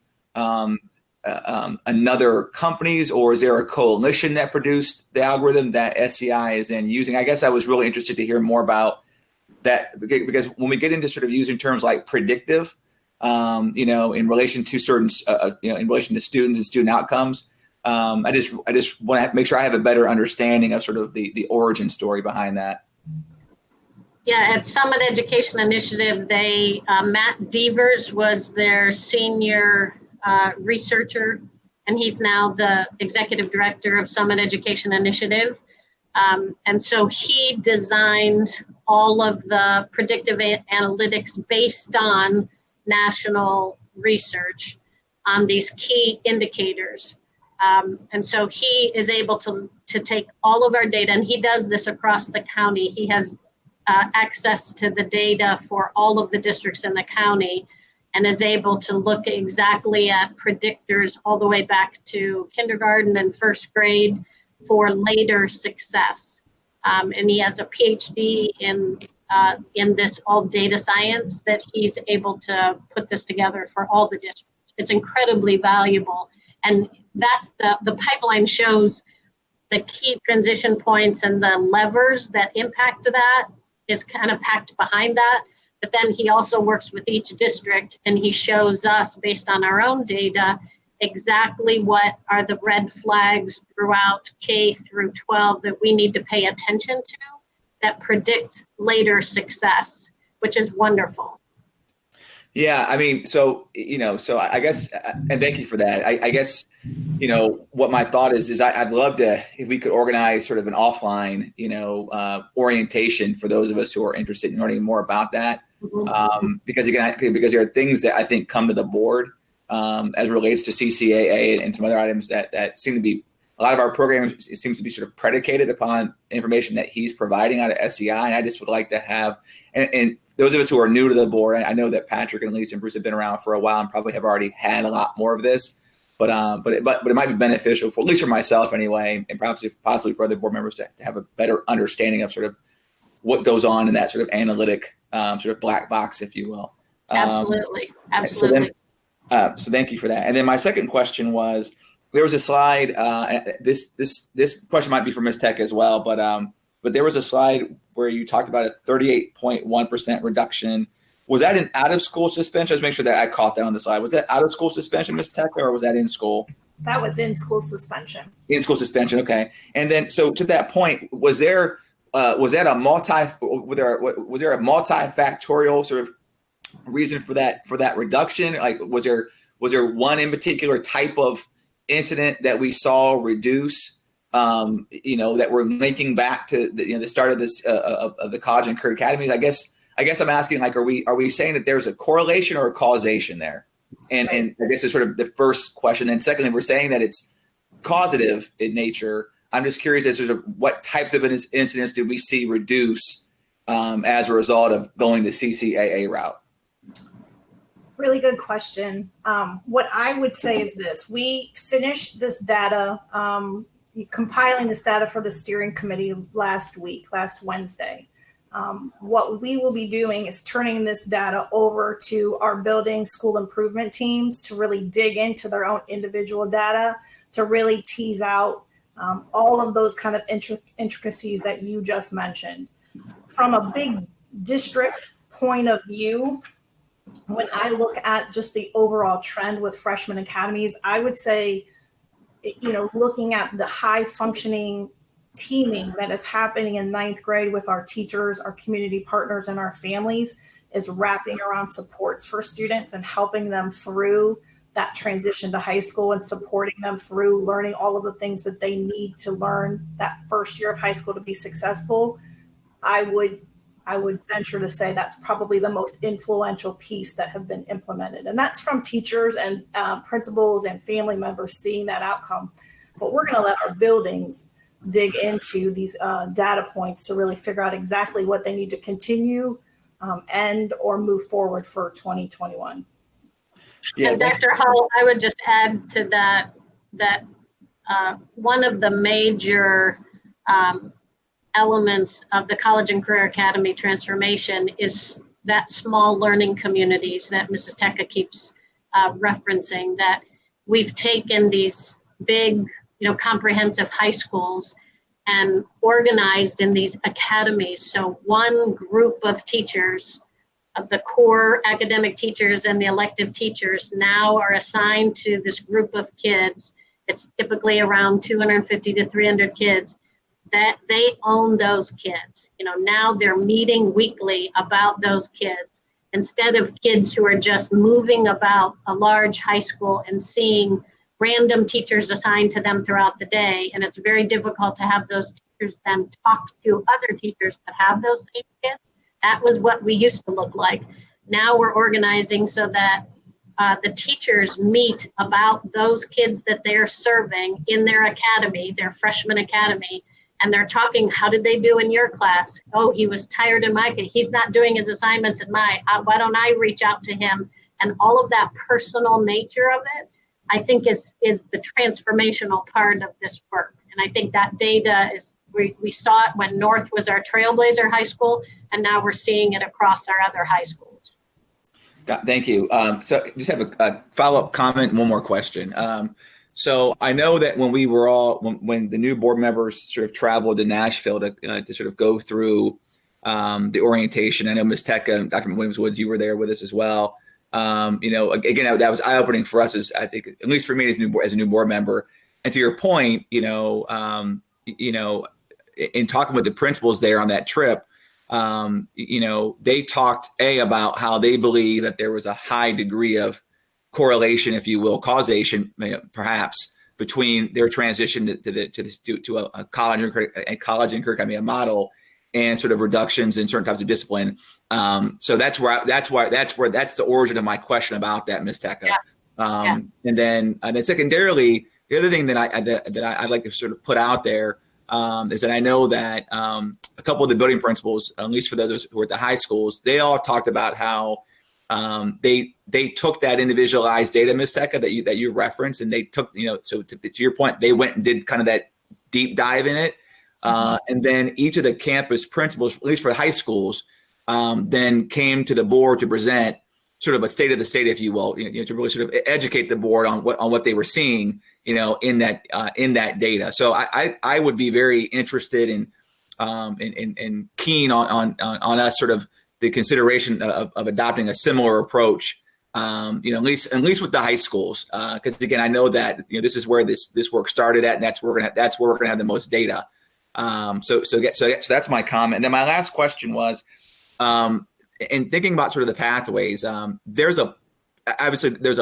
Speaker 3: another company's, or is there a coalition that produced the algorithm that SEI is then using? I guess I was really interested to hear more about that, because when we get into sort of using terms like predictive, in relation to certain, in relation to students and student outcomes, I just want to make sure I have a better understanding of sort of the origin story behind that.
Speaker 6: Yeah, at Summit Education Initiative, Matt Devers was their senior researcher, and he's now the executive director of Summit Education Initiative. And so he designed all of the predictive analytics based on national research on these key indicators. And so he is able to take all of our data, and he does this across the county. He has access to the data for all of the districts in the county and is able to look exactly at predictors all the way back to kindergarten and first grade for later success. And he has a PhD in this all data science that he's able to put this together for all the districts. It's incredibly valuable. And that's the pipeline shows the key transition points and the levers that impact that is kind of packed behind that. But then he also works with each district and he shows us based on our own data exactly what are the red flags throughout K through 12 that we need to pay attention to that predict later success, which is wonderful.
Speaker 3: Yeah, I mean, so I guess, and thank you for that. I guess, what my thought is I'd love to, if we could organize sort of an offline, orientation for those of us who are interested in learning more about that. Because there are things that I think come to the board as it relates to CCAA and some other items that seem to be, a lot of our programming seems to be sort of predicated upon information that he's providing out of SEI. And I just would like to have, and those of us who are new to the board, I know that Patrick and Lisa and Bruce have been around for a while and probably have already had a lot more of this, but it might be beneficial for, at least for myself anyway, and perhaps possibly for other board members to have a better understanding of sort of what goes on in that sort of analytic sort of black box, if you will.
Speaker 6: Absolutely.
Speaker 3: So thank you for that. And then my second question was, there was a slide, this question might be for Ms. Tech as well, but there was a slide where you talked about a 38.1% reduction. Was that an out-of-school suspension? Just make sure that I caught that on the slide. Was that out-of-school suspension, Ms. Tech, or was that in school?
Speaker 4: That was in school suspension.
Speaker 3: In school suspension, okay. And then, so to that point, was there a multifactorial sort of reason for that reduction? Like, was there one in particular type of incident that we saw reduce, that we're linking back to the start of this of the college and career academies? I guess I'm asking, like, are we saying that there's a correlation or a causation there? And I guess it's sort of the first question. Then secondly, we're saying that it's causative in nature. I'm just curious as to sort of what types of incidents did we see reduce as a result of going the CCAA route?
Speaker 4: Really good question. What I would say is this: we finished this data, compiling this data for the steering committee last Wednesday. What we will be doing is turning this data over to our building school improvement teams to really dig into their own individual data, to really tease out all of those kind of intricacies that you just mentioned. From a big district point of view, when I look at just the overall trend with freshman academies, I would say, looking at the high functioning teaming that is happening in 9th grade with our teachers, our community partners, and our families is wrapping around supports for students and helping them through that transition to high school and supporting them through learning all of the things that they need to learn that first year of high school to be successful. I would venture to say that's probably the most influential piece that have been implemented. And that's from teachers and principals and family members seeing that outcome. But we're going to let our buildings dig into these data points to really figure out exactly what they need to continue and or move forward for 2021.
Speaker 6: Yeah, and Dr. Hull, I would just add to that one of the major elements of the College and Career Academy transformation is that small learning communities that Mrs. Tecca keeps referencing, that we've taken these big, comprehensive high schools and organized in these academies. So one group of teachers, of the core academic teachers and the elective teachers, now are assigned to this group of kids. It's typically around 250 to 300 kids. That they own those kids. Now they're meeting weekly about those kids instead of kids who are just moving about a large high school and seeing random teachers assigned to them throughout the day. And it's very difficult to have those teachers then talk to other teachers that have those same kids. That was what we used to look like. Now we're organizing so that the teachers meet about those kids that they're serving in their academy, their freshman academy, and they're talking, how did they do in your class? Oh, he was tired in my class. He's not doing his assignments in my, why don't I reach out to him? And all of that personal nature of it, I think is the transformational part of this work. And I think that data is, we saw it when North was our trailblazer high school, and now we're seeing it across our other high schools.
Speaker 3: Thank you. So just have a follow-up comment, one more question. So I know that when we were when the new board members sort of traveled to Nashville to sort of go through the orientation, I know Ms. Tecca, Dr. McWilliams-Woods, you were there with us as well. Again, that was eye-opening for us, as I think, at least for me as a new board member. And to your point, in talking with the principals there on that trip, they talked about how they believe that there was a high degree of correlation, if you will, causation, perhaps, between their transition to a college and career academy model and sort of reductions in certain types of discipline. So that's the origin of my question about that, Ms. Tecca. Yeah. And then secondarily, the other thing that I'd like to sort of put out there is that I know that a couple of the building principals, at least for those who are at the high schools, they all talked about how they took that individualized data, Ms. Tecca, that you referenced, and they took, so to your point, they went and did kind of that deep dive in it. And then each of the campus principals, at least for high schools, then came to the board to present sort of a state of the state, if you will, to really sort of educate the board on what they were seeing, in that data. So I would be very interested in keen on us sort of the consideration of adopting a similar approach, at least with the high schools, because again, I know that this is where this work started at, and that's where we're gonna have the most data. So that's my comment. And then my last question was, in thinking about sort of the pathways, there's a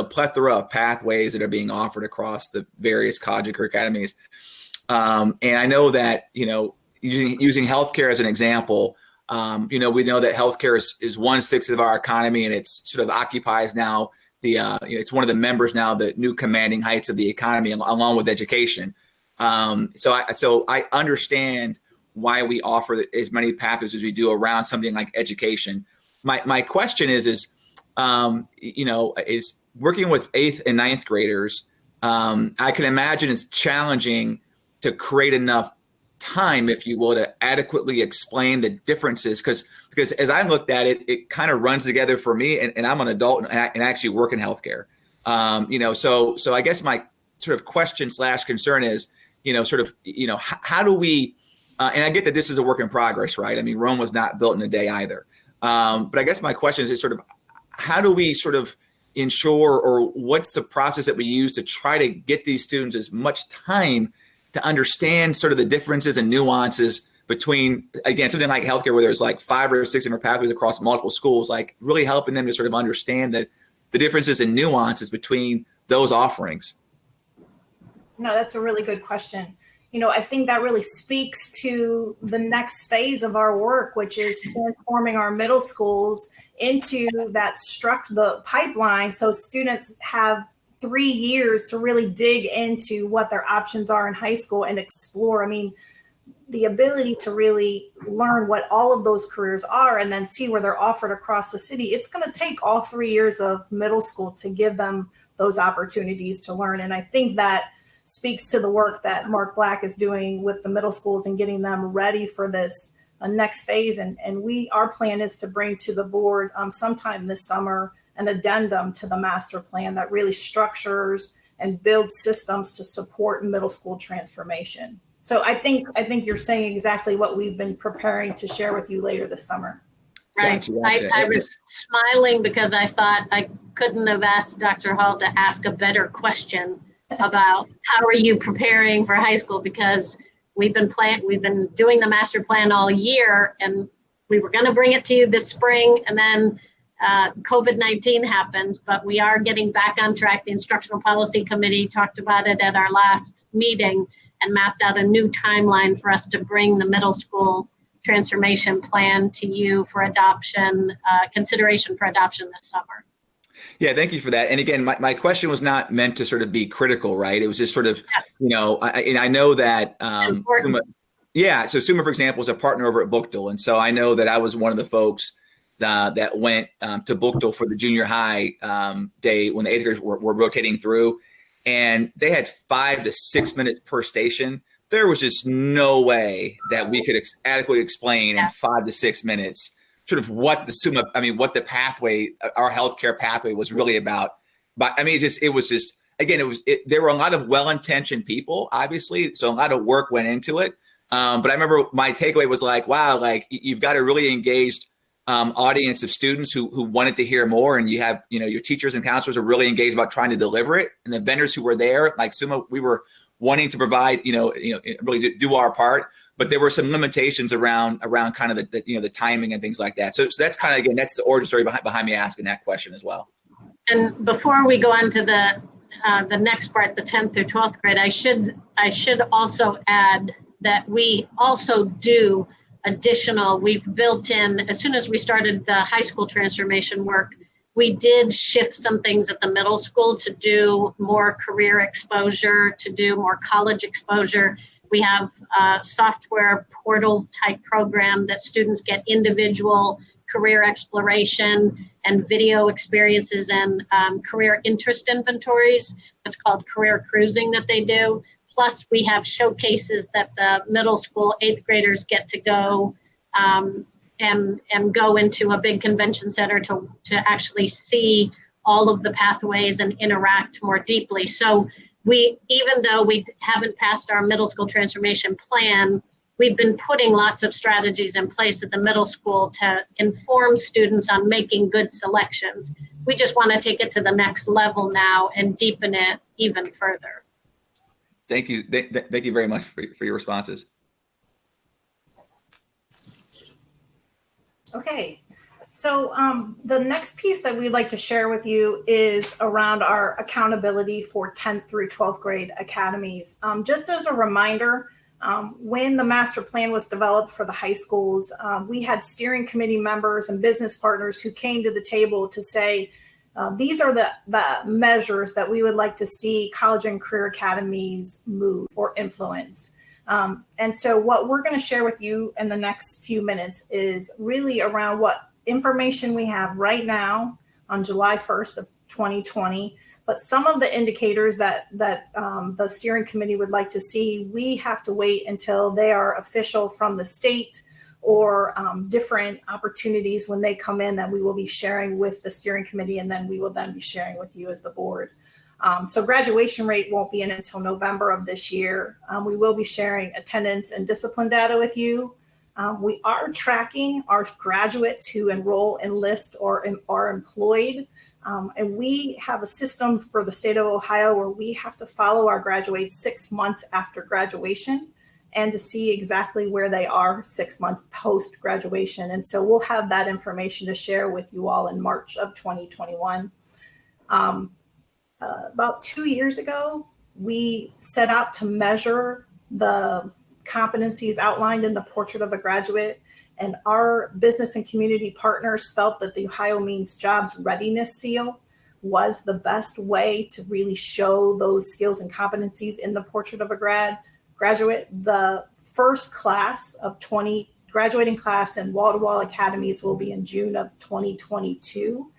Speaker 3: plethora of pathways that are being offered across the various college and career academies. And I know that, using healthcare as an example, we know that healthcare is 1/6 of our economy, and it's sort of occupies now it's one of the members now, the new commanding heights of the economy, along with education. So I understand why we offer as many pathways as we do around something like education. My question is working with 8th and 9th graders. I can imagine it's challenging to create enough time, if you will, to adequately explain the differences. Because as I looked at it, it kind of runs together for me, and I'm an adult and actually work in healthcare. So I guess my sort of question / concern is, how do we, and I get that this is a work in progress, right? I mean, Rome was not built in a day either. But I guess my question is sort of, how do we sort of ensure, or what's the process that we use to try to get these students as much time to understand sort of the differences and nuances between, again, something like healthcare, where there's like 5 or 6 different pathways across multiple schools, like really helping them to sort of understand the differences and nuances between those offerings?
Speaker 4: No, that's a really good question. I think that really speaks to the next phase of our work, which is transforming our middle schools into the pipeline, so students have 3 years to really dig into what their options are in high school and explore. I mean, the ability to really learn what all of those careers are and then see where they're offered across the city. It's going to take all 3 years of middle school to give them those opportunities to learn. And I think that speaks to the work that Mark Black is doing with the middle schools and getting them ready for this next phase. And our plan is to bring to the board sometime this summer an addendum to the master plan that really structures and builds systems to support middle school transformation. So I think you're saying exactly what we've been preparing to share with you later this summer.
Speaker 6: Right. Gotcha. I was smiling because I thought I couldn't have asked Dr. Hall to ask a better question about how are you preparing for high school, because we've been doing the master plan all year, and we were going to bring it to you this spring, and then COVID-19 happens, but we are getting back on track. The Instructional Policy Committee talked about it at our last meeting and mapped out a new timeline for us to bring the middle school transformation plan to you for adoption, consideration for adoption this summer.
Speaker 3: Yeah, thank you for that. And again, my question was not meant to sort of be critical, right? It was just sort of, I know that Yeah. So Summa, for example, is a partner over at Bookdale. And so I know that I was one of the folks that went to Bookdale for the junior high day when the 8th graders were rotating through. And they had 5 to 6 minutes per station. There was just no way that we could adequately explain in 5 to 6 minutes sort of what the Summa, what the pathway, our healthcare pathway was really about. But it was just, again, there were a lot of well-intentioned people, obviously. So a lot of work went into it. But I remember my takeaway was like, wow, like you've got a really engaged audience of students who wanted to hear more. And you have, your teachers and counselors are really engaged about trying to deliver it. And the vendors who were there, like Summa, we were wanting to provide, really do our part. But there were some limitations around kind of the timing and things like that. So that's kind of, again, that's the origin story behind me asking that question as well.
Speaker 6: And before we go on to the next part, the 10th through 12th grade, I should also add that we also do we've built in, as soon as we started the high school transformation work, we did shift some things at the middle school to do more career exposure, to do more college exposure. We have a software portal type program that students get individual career exploration and video experiences and career interest inventories. It's called career cruising that they do. Plus, we have showcases that the middle school 8th graders get to go and go into a big convention center to actually see all of the pathways and interact more deeply. So even though we haven't passed our middle school transformation plan, we've been putting lots of strategies in place at the middle school to inform students on making good selections. We just want to take it to the next level now and deepen it even further.
Speaker 3: Thank you. Thank you very much for your responses.
Speaker 4: Okay, so the next piece that we'd like to share with you is around our accountability for 10th through 12th grade academies. Just as a reminder, when the master plan was developed for the high schools, we had steering committee members and business partners who came to the table to say, these are the measures that we would like to see college and career academies move or influence. And so what we're going to share with you in the next few minutes is really around what information we have right now on July 1st of 2020, but some of the indicators that the steering committee would like to see, we have to wait until they are official from the state or different opportunities when they come in that we will be sharing with the steering committee, and then we will then be sharing with you as the board. So graduation rate won't be in until November of this year. We will be sharing attendance and discipline data with you. We are tracking our graduates who enroll, enlist, or are employed. And we have a system for the state of Ohio where we have to follow our graduates 6 months after graduation and to see exactly where they are 6 months post graduation. And so we'll have that information to share with you all in March of 2021. About 2 years ago, we set out to measure the competencies outlined in the Portrait of a Graduate, and our business and community partners felt that the Ohio Means Jobs Readiness Seal was the best way to really show those skills and competencies in the Portrait of a Graduate. The first class of 20 graduating class in wall-to-wall academies will be in June of 2022.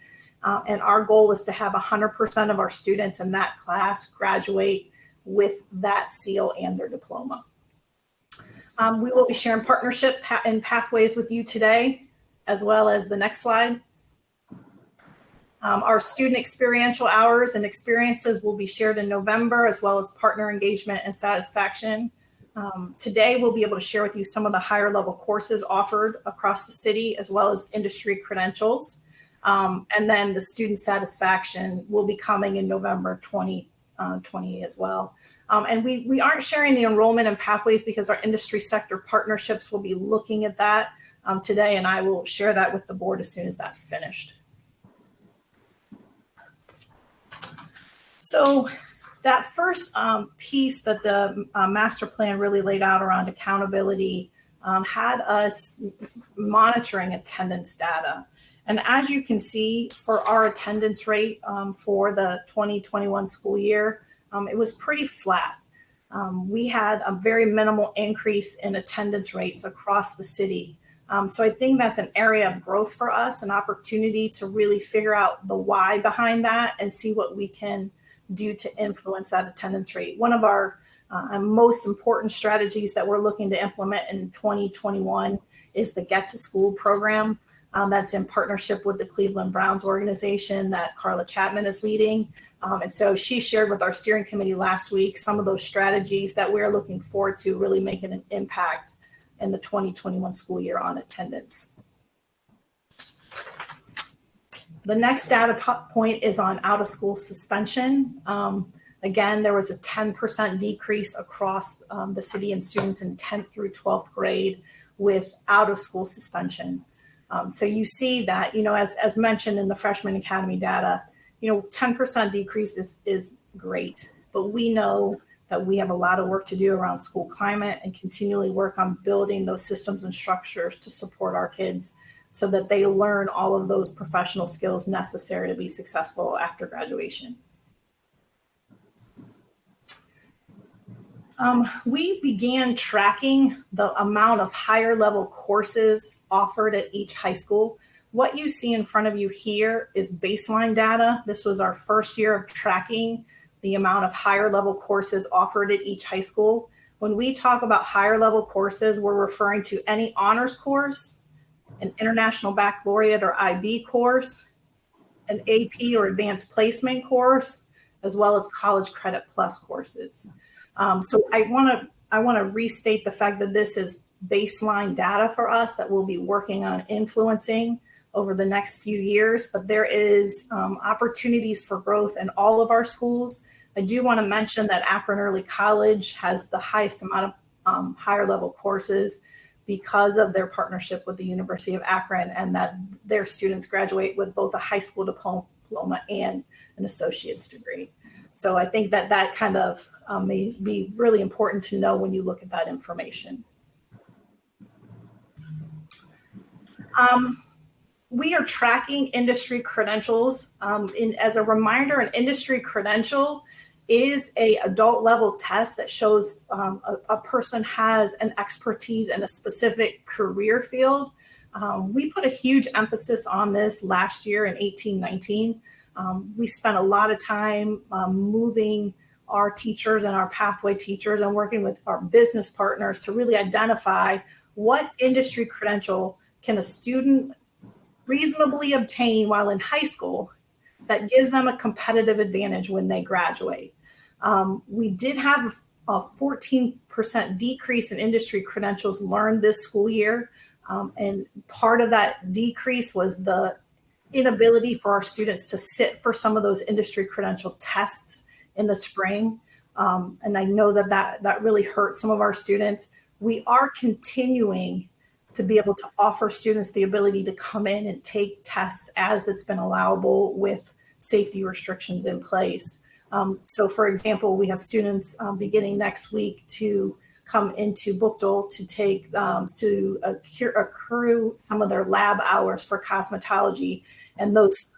Speaker 4: And our goal is to have 100% of our students in that class graduate with that seal and their diploma. We will be sharing partnership and pathways with you today, as well as the next slide. Our student experiential hours and experiences will be shared in November, as well as partner engagement and satisfaction. Today, we'll be able to share with you some of the higher level courses offered across the city, as well as industry credentials. And then the student satisfaction will be coming in November 2020 as well. And we aren't sharing the enrollment and pathways because our industry sector partnerships will be looking at that today, and I will share that with the board as soon as that's finished. So that first piece that the master plan really laid out around accountability had us monitoring attendance data. And as you can see, for our attendance rate for the 2021 school year, it was pretty flat. we had a very minimal increase in attendance rates across the city. So I think that's an area of growth for us, an opportunity to really figure out the why behind that and see what we can do to influence that attendance rate. One of our most important strategies that we're looking to implement in 2021 is the Get to School program. That's in partnership with the Cleveland Browns organization that Carla Chapman is leading. And so she shared with our steering committee last week some of those strategies that we're looking forward to really making an impact in the 2021 school year on attendance. The next data point is on out of school suspension. Again, there was a 10% decrease across the city in students in 10th through 12th grade with out of school suspension. So you see that, as mentioned in the freshman academy data, 10% decrease is great, but we know that we have a lot of work to do around school climate and continually work on building those systems and structures to support our kids so that they learn all of those professional skills necessary to be successful after graduation. We began tracking the amount of higher level courses offered at each high school. What you see in front of you here is baseline data. This was our first year of tracking the amount of higher level courses offered at each high school. When we talk about higher level courses, we're referring to any honors course, an International Baccalaureate or IB course, an AP or Advanced Placement course, as well as College Credit Plus courses. So I want to restate the fact that this is baseline data for us that we'll be working on influencing over the next few years, but there is opportunities for growth in all of our schools. I do want to mention that Akron Early College has the highest amount of higher level courses because of their partnership with the University of Akron, and that their students graduate with both a high school diploma and an associate's degree. So I think that kind of may be really important to know when you look at that information. We are tracking industry credentials. As a reminder, an industry credential is a adult level test that shows a person has an expertise in a specific career field. We put a huge emphasis on this last year in 18-19. We spent a lot of time moving our teachers and our pathway teachers and working with our business partners to really identify what industry credential can a student reasonably obtain while in high school that gives them a competitive advantage when they graduate. We did have a 14% decrease in industry credentials learned this school year. And part of that decrease was the inability for our students to sit for some of those industry credential tests in the spring. And I know that really hurt some of our students. We are continuing to be able to offer students the ability to come in and take tests as it's been allowable with safety restrictions in place. So for example, we have students beginning next week to come into Bookdale to take, to accrue some of their lab hours for cosmetology. And those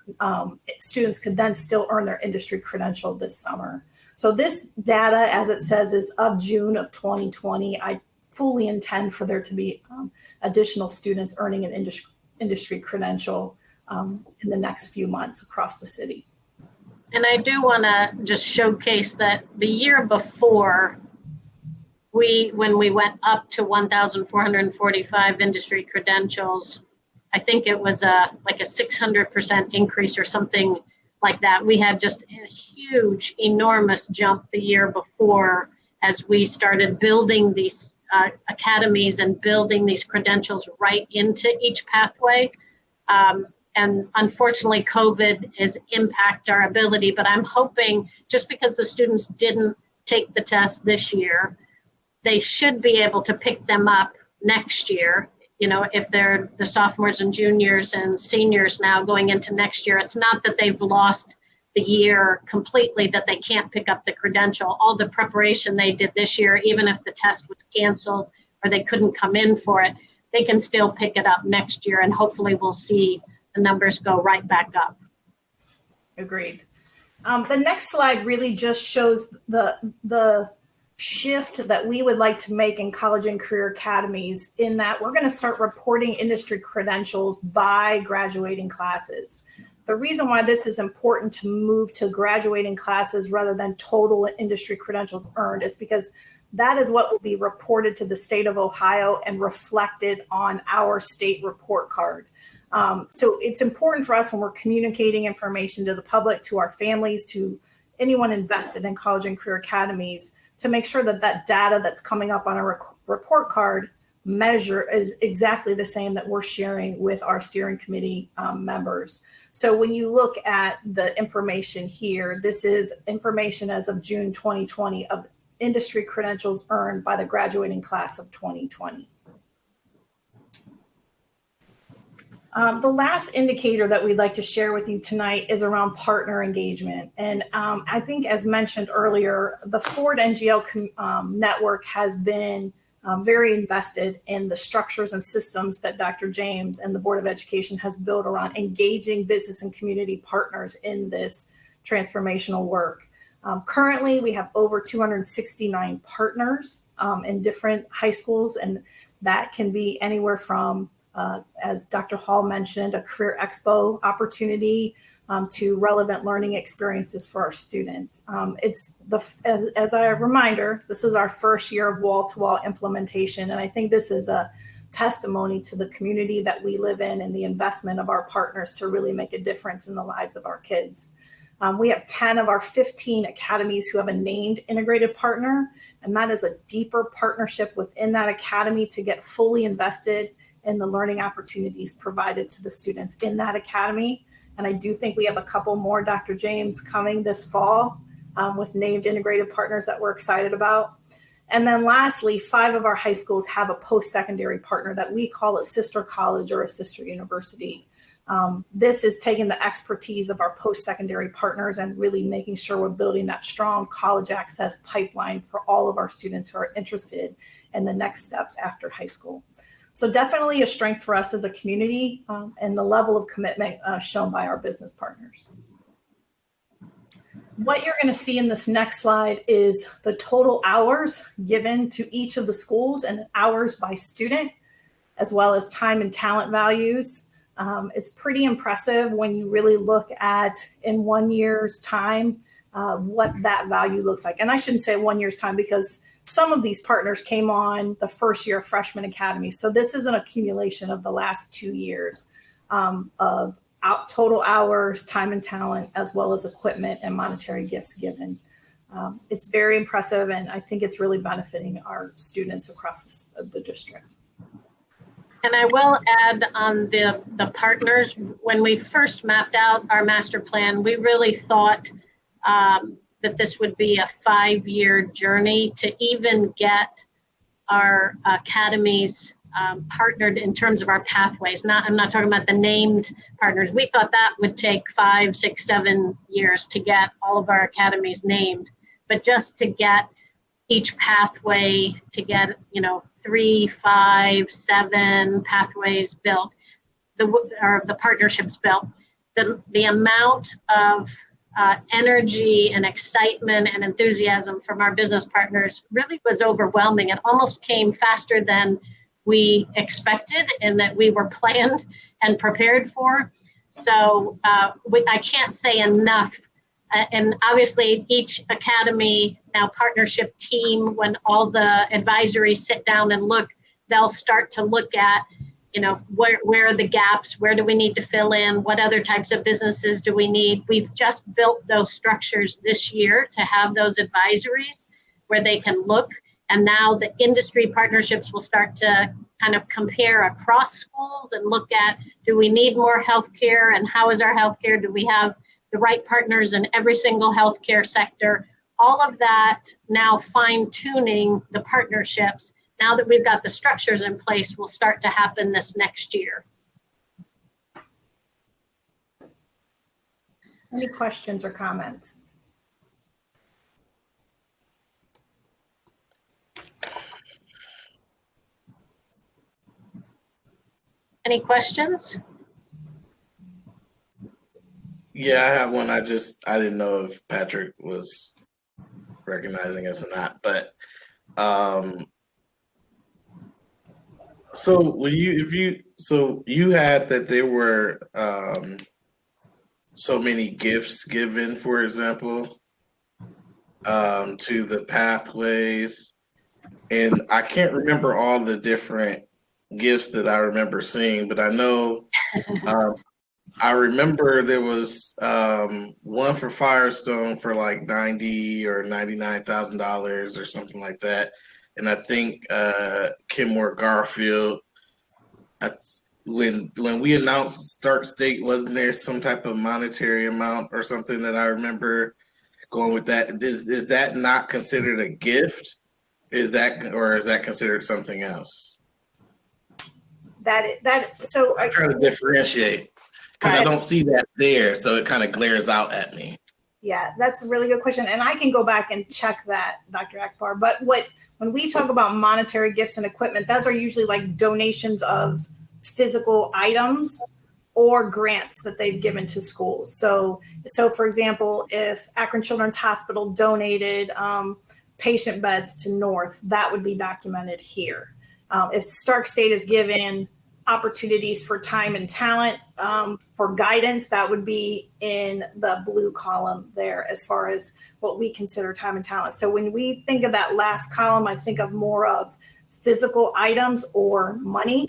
Speaker 4: students could then still earn their industry credential this summer. So this data, as it says, is of June of 2020. I fully intend for there to be additional students earning an industry credential in the next few months across the city.
Speaker 6: And I do want to just showcase that the year before, when we went up to 1,445 industry credentials, I think it was like a 600% increase or something like that. We had just a huge, enormous jump the year before as we started building these academies and building these credentials right into each pathway. And unfortunately, COVID has impacted our ability, but I'm hoping just because the students didn't take the test this year, they should be able to pick them up next year. You know, if they're the sophomores and juniors and seniors now going into next year, it's not that they've lost the year completely, that they can't pick up the credential. All the preparation they did this year, even if the test was canceled or they couldn't come in for it, they can still pick it up next year, and hopefully we'll see the numbers go right back up.
Speaker 4: Agreed. The next slide really just shows the shift that we would like to make in college and career academies, in that we're going to start reporting industry credentials by graduating classes. The reason why this is important to move to graduating classes rather than total industry credentials earned is because that is what will be reported to the state of Ohio and reflected on our state report card. So it's important for us when we're communicating information to the public, to our families, to anyone invested in college and career academies, to make sure that that data that's coming up on a report card measure is exactly the same that we're sharing with our steering committee members. So when you look at the information here, this is information as of June 2020 of industry credentials earned by the graduating class of 2020. The last indicator that we'd like to share with you tonight is around partner engagement. And I think, as mentioned earlier, the Ford NGL network has been very invested in the structures and systems that Dr. James and the Board of Education has built around engaging business and community partners in this transformational work. Currently, we have over 269 partners in different high schools, and that can be anywhere from as Dr. Hall mentioned, a career expo opportunity to relevant learning experiences for our students. As a reminder, this is our first year of wall-to-wall implementation, and I think this is a testimony to the community that we live in and the investment of our partners to really make a difference in the lives of our kids. We have 10 of our 15 academies who have a named integrated partner, and that is a deeper partnership within that academy to get fully invested in the learning opportunities provided to the students in that academy. And I do think we have a couple more, Dr. James, coming this fall with named integrated partners that we're excited about. And then lastly, 5 of our high schools have a post-secondary partner that we call a sister college or a sister university. This is taking the expertise of our post-secondary partners and really making sure we're building that strong college access pipeline for all of our students who are interested in the next steps after high school. So definitely a strength for us as a community and the level of commitment shown by our business partners. What you're going to see in this next slide is the total hours given to each of the schools and hours by student, as well as time and talent values. It's pretty impressive when you really look at in 1 year's time what that value looks like. And I shouldn't say 1 year's time because some of these partners came on the first year of freshman academy. So this is an accumulation of the last 2 years of total hours, time and talent, as well as equipment and monetary gifts given. It's very impressive, and I think it's really benefiting our students across the district.
Speaker 6: And I will add on the partners, when we first mapped out our master plan, we really thought that this would be a 5-year journey to even get our academies partnered in terms of our pathways. I'm not talking about the named partners. We thought that would take 5, 6, 7 years to get all of our academies named, but just to get each pathway to get, 3, 5, 7 pathways built, the partnerships built. The amount of energy and excitement and enthusiasm from our business partners really was overwhelming. It almost came faster than we expected and that we were planned and prepared for. So I can't say enough. And obviously each academy now partnership team, when all the advisories sit down and look, they'll start to look at, where are the gaps? Where do we need to fill in? What other types of businesses do we need? We've just built those structures this year to have those advisories where they can look. And now the industry partnerships will start to kind of compare across schools and look at, do we need more healthcare and how is our healthcare? Do we have the right partners in every single healthcare sector? All of that now fine-tuning the partnerships. Now that we've got the structures in place, will start to happen this next year.
Speaker 4: Any questions or comments?
Speaker 6: Any questions?
Speaker 7: Yeah, I have one. I didn't know if Patrick was recognizing us or not, but So when you had that there were so many gifts given, for example, to the pathways, and I can't remember all the different gifts that I remember seeing, but I know I remember there was one for Firestone for like $90,000 or $99,000 or something like that, and I think Kenmore Garfield. When we announced Start State, wasn't there some type of monetary amount or something that I remember going with that? Is that not considered a gift? Is that considered something else?
Speaker 4: So
Speaker 7: I'm trying to differentiate because I don't see that there, so it kind of glares out at me.
Speaker 4: Yeah, that's a really good question, and I can go back and check that, Dr. Akbar. But when we talk about monetary gifts and equipment, those are usually like donations of physical items or grants that they've given to schools. So for example, if Akron Children's Hospital donated patient beds to North, that would be documented here. If Stark State is given opportunities for time and talent for guidance, that would be in the blue column there as far as what we consider time and talent. So when we think of that last column, I think of more of physical items or money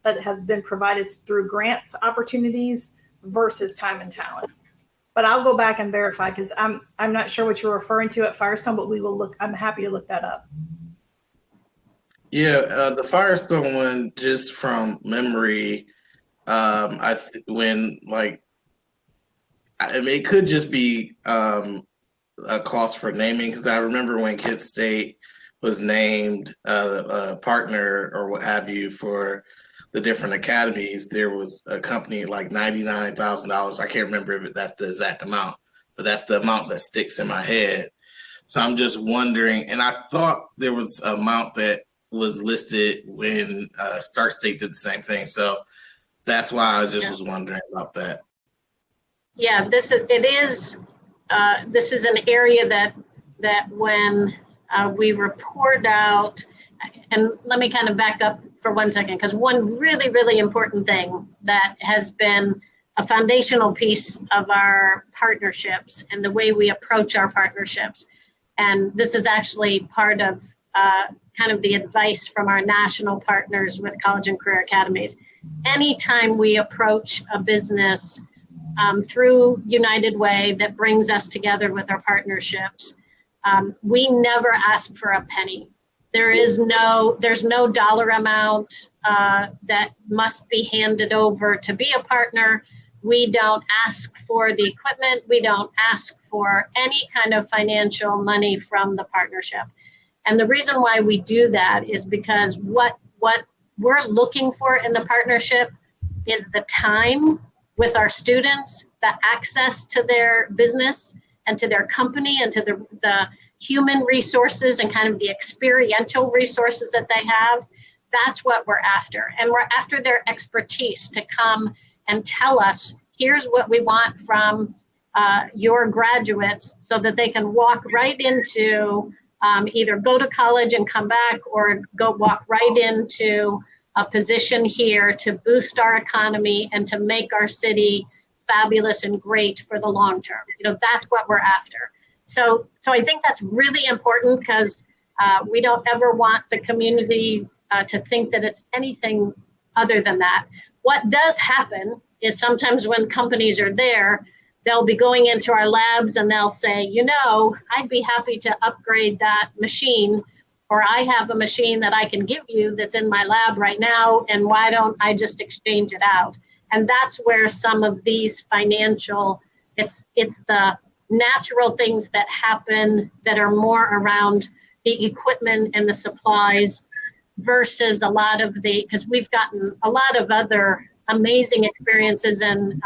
Speaker 4: that has been provided through grants opportunities versus time and talent. But I'll go back and verify because I'm not sure what you're referring to at Firestone, but we will look. I'm happy to look that up.
Speaker 7: Yeah, the Firestone one, just from memory, it could just be a cost for naming, because I remember when Kid State was named a partner or what have you for the different academies, there was a company like $99,000. I can't remember if that's the exact amount, but that's the amount that sticks in my head. So I'm just wondering, and I thought there was an amount that was listed when Start State did the same thing. So that's why I just was wondering about that.
Speaker 6: Yeah, this is an area that when we report out, and let me kind of back up for 1 second, because one really, really important thing that has been a foundational piece of our partnerships and the way we approach our partnerships. And this is actually part of kind of the advice from our national partners with college and career academies. Anytime we approach a business through United Way that brings us together with our partnerships, we never ask for a penny. There's no dollar amount that must be handed over to be a partner. We don't ask for the equipment. We don't ask for any kind of financial money from the partnership. And the reason why we do that is because what we're looking for in the partnership is the time with our students, the access to their business and to their company and to the human resources and kind of the experiential resources that they have. That's what we're after. And we're after their expertise to come and tell us, here's what we want from your graduates, so that they can walk right into either go to college and come back, or walk right into a position here to boost our economy and to make our city fabulous and great for the long term. That's what we're after. So I think that's really important, because we don't ever want the community to think that it's anything other than that. What does happen is sometimes when companies are there, they'll be going into our labs and they'll say, I'd be happy to upgrade that machine, or I have a machine that I can give you that's in my lab right now, and why don't I just exchange it out? And that's where some of these financial, it's the natural things that happen that are more around the equipment and the supplies versus a lot of because we've gotten a lot of other amazing experiences and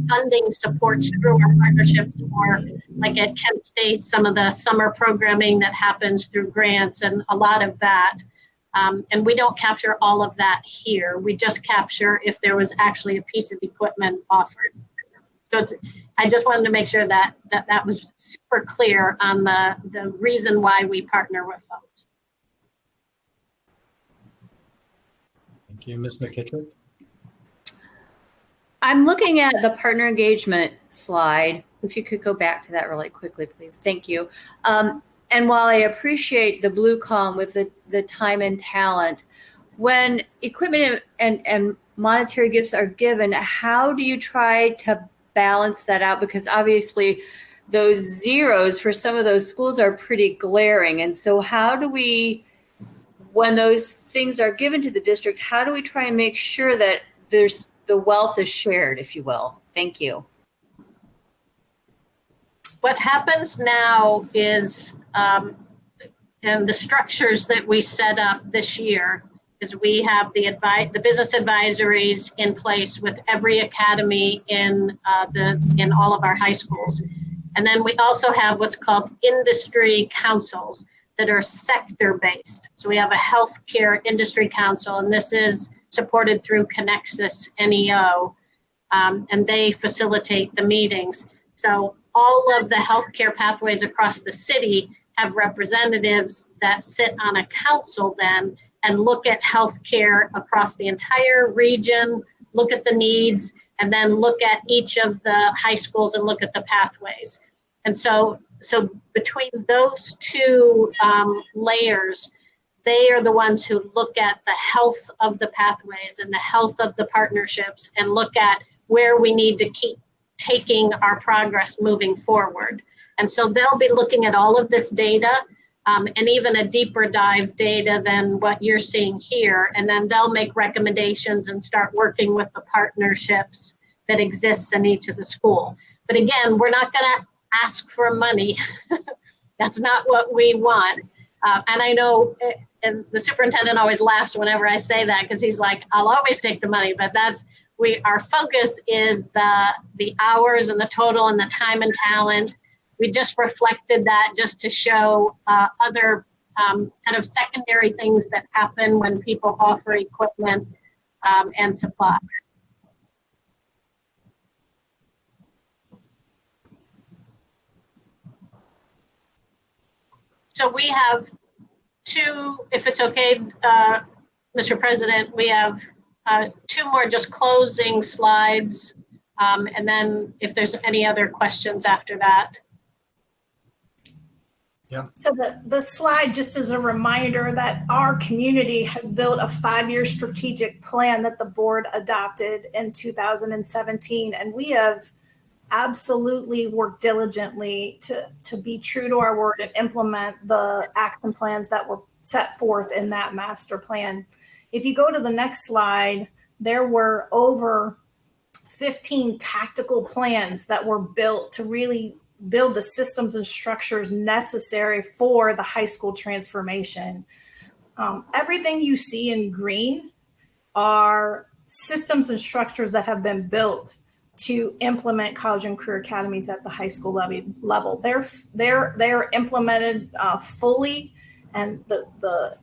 Speaker 6: funding supports through our partnerships, or like at Kent State, some of the summer programming that happens through grants and a lot of that. And we don't capture all of that here. We just capture if there was actually a piece of equipment offered. So I just wanted to make sure that was super clear on the reason why we partner with folks.
Speaker 1: Thank you, Ms. McKittrick.
Speaker 10: I'm looking at the partner engagement slide. If you could go back to that really quickly, please. Thank you. And while I appreciate the blue column with the time and talent, when equipment and monetary gifts are given, how do you try to balance that out? Because obviously those zeros for some of those schools are pretty glaring. And so how do we, when those things are given to the district, how do we try and make sure that the wealth is shared, if you will? Thank you.
Speaker 6: What happens now is, and the structures that we set up this year is we have the business advisories in place with every academy in all of our high schools. And then we also have what's called industry councils that are sector-based. So we have a healthcare industry council, and this is supported through Connexus NEO, and they facilitate the meetings. So all of the healthcare pathways across the city have representatives that sit on a council then and look at healthcare across the entire region, look at the needs, and then look at each of the high schools and look at the pathways. And so between those two layers, they are the ones who look at the health of the pathways and the health of the partnerships and look at where we need to keep taking our progress moving forward. And so they'll be looking at all of this data and even a deeper dive data than what you're seeing here. And then they'll make recommendations and start working with the partnerships that exists in each of the school. But again, we're not gonna ask for money. That's not what we want. And I know, and the superintendent always laughs whenever I say that, because he's like, I'll always take the money, but our focus is the hours and the total and the time and talent. We just reflected that just to show other kind of secondary things that happen when people offer equipment and supplies. So we have two, if it's okay, Mr. President, we have two more just closing slides. And then if there's any other questions after that.
Speaker 1: Yeah.
Speaker 4: So the slide just as a reminder that our community has built a 5-year strategic plan that the board adopted in 2017. And we have absolutely worked diligently to be true to our word and implement the action plans that were set forth in that master plan. If you go to the next slide, there were over 15 tactical plans that were built to really build the systems and structures necessary for the high school transformation. Everything you see in green are systems and structures that have been built to implement college and career academies at the high school level. They're implemented fully, and the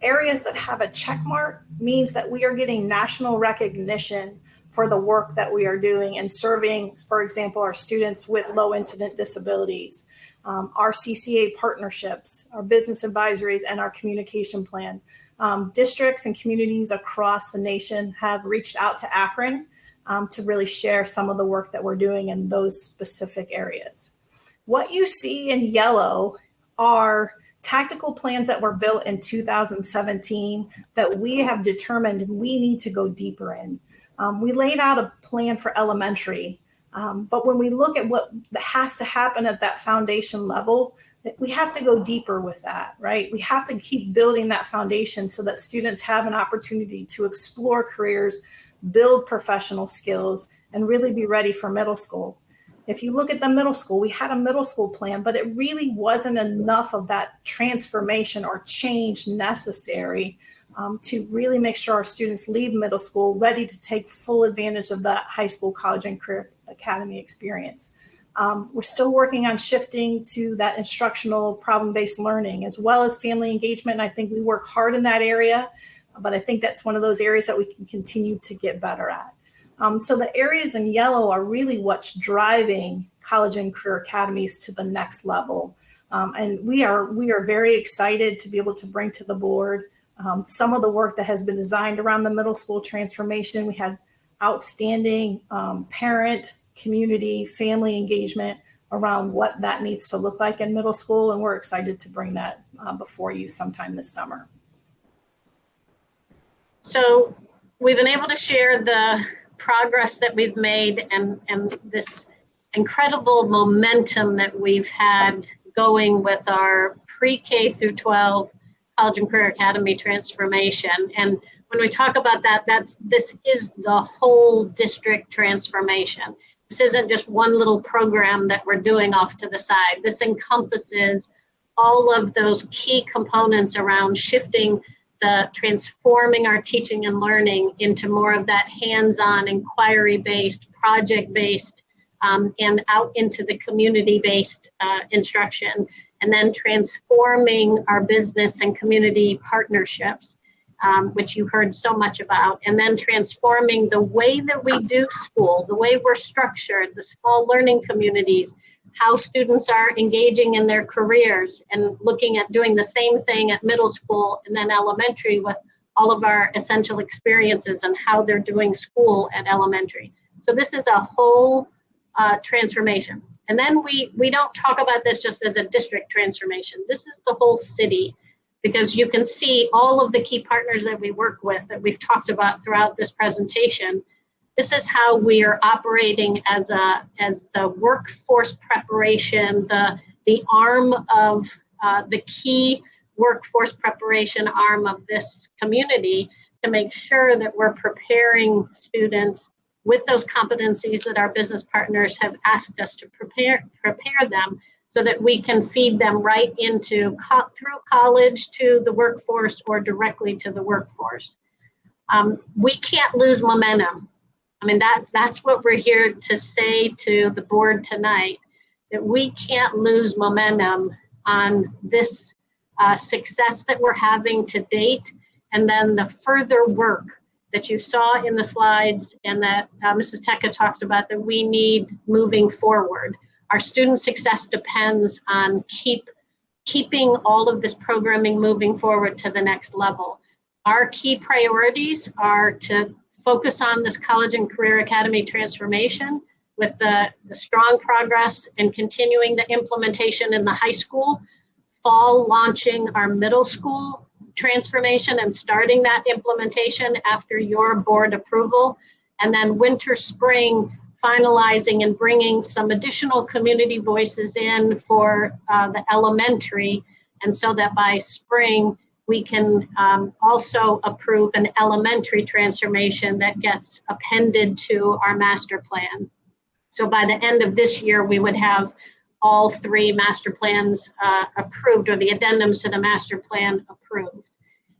Speaker 4: areas that have a check mark means that we are getting national recognition for the work that we are doing and serving, for example, our students with low incident disabilities, our CCA partnerships, our business advisories, and our communication plan. Districts and communities across the nation have reached out to Akron to really share some of the work that we're doing in those specific areas. What you see in yellow are tactical plans that were built in 2017 that we have determined we need to go deeper in. We laid out a plan for elementary, but when we look at what has to happen at that foundation level, we have to go deeper with that, right? We have to keep building that foundation so that students have an opportunity to explore careers, build professional skills, and really be ready for middle school. If you look at the middle school, we had a middle school plan, but it really wasn't enough of that transformation or change necessary to really make sure our students leave middle school ready to take full advantage of that high school, college, and career academy experience. We're still working on shifting to that instructional problem-based learning as well as family engagement. And I think we work hard in that area, but I think that's one of those areas that we can continue to get better at. So the areas in yellow are really what's driving college and career academies to the next level. And we are very excited to be able to bring to the board some of the work that has been designed around the middle school transformation. We had outstanding parent, community, family engagement around what that needs to look like in middle school, and we're excited to bring that before you sometime this summer.
Speaker 6: So we've been able to share the progress that we've made and this incredible momentum that we've had going with our pre-K through 12 College and Career Academy transformation. And when we talk about that, this is the whole district transformation. This isn't just one little program that we're doing off to the side. This encompasses all of those key components around shifting transforming our teaching and learning into more of that hands-on, inquiry-based, project-based, and out into the community-based instruction, and then transforming our business and community partnerships, which you heard so much about, and then transforming the way that we do school, the way we're structured, the small learning communities, how students are engaging in their careers, and looking at doing the same thing at middle school and then elementary with all of our essential experiences and how they're doing school at elementary. So this is a whole transformation. And then we don't talk about this just as a district transformation. This is the whole city, because you can see all of the key partners that we work with that we've talked about throughout this presentation. This is how we are operating as the workforce preparation, the arm of the key workforce preparation arm of this community, to make sure that we're preparing students with those competencies that our business partners have asked us to prepare them, so that we can feed them right into through college to the workforce or directly to the workforce. We can't lose momentum. I mean, that's what we're here to say to the board tonight, that we can't lose momentum on this success that we're having to date, and then the further work that you saw in the slides and that Mrs. Tecca talked about that we need moving forward. Our student success depends on keeping all of this programming moving forward to the next level. Our key priorities are to focus on this College and Career Academy transformation with the strong progress and continuing the implementation in the high school, fall launching our middle school transformation and starting that implementation after your board approval, and then winter, spring, finalizing and bringing some additional community voices in for the elementary, and so that by spring, we can also approve an elementary transformation that gets appended to our master plan. So by the end of this year, we would have all three master plans approved, or the addendums to the master plan approved.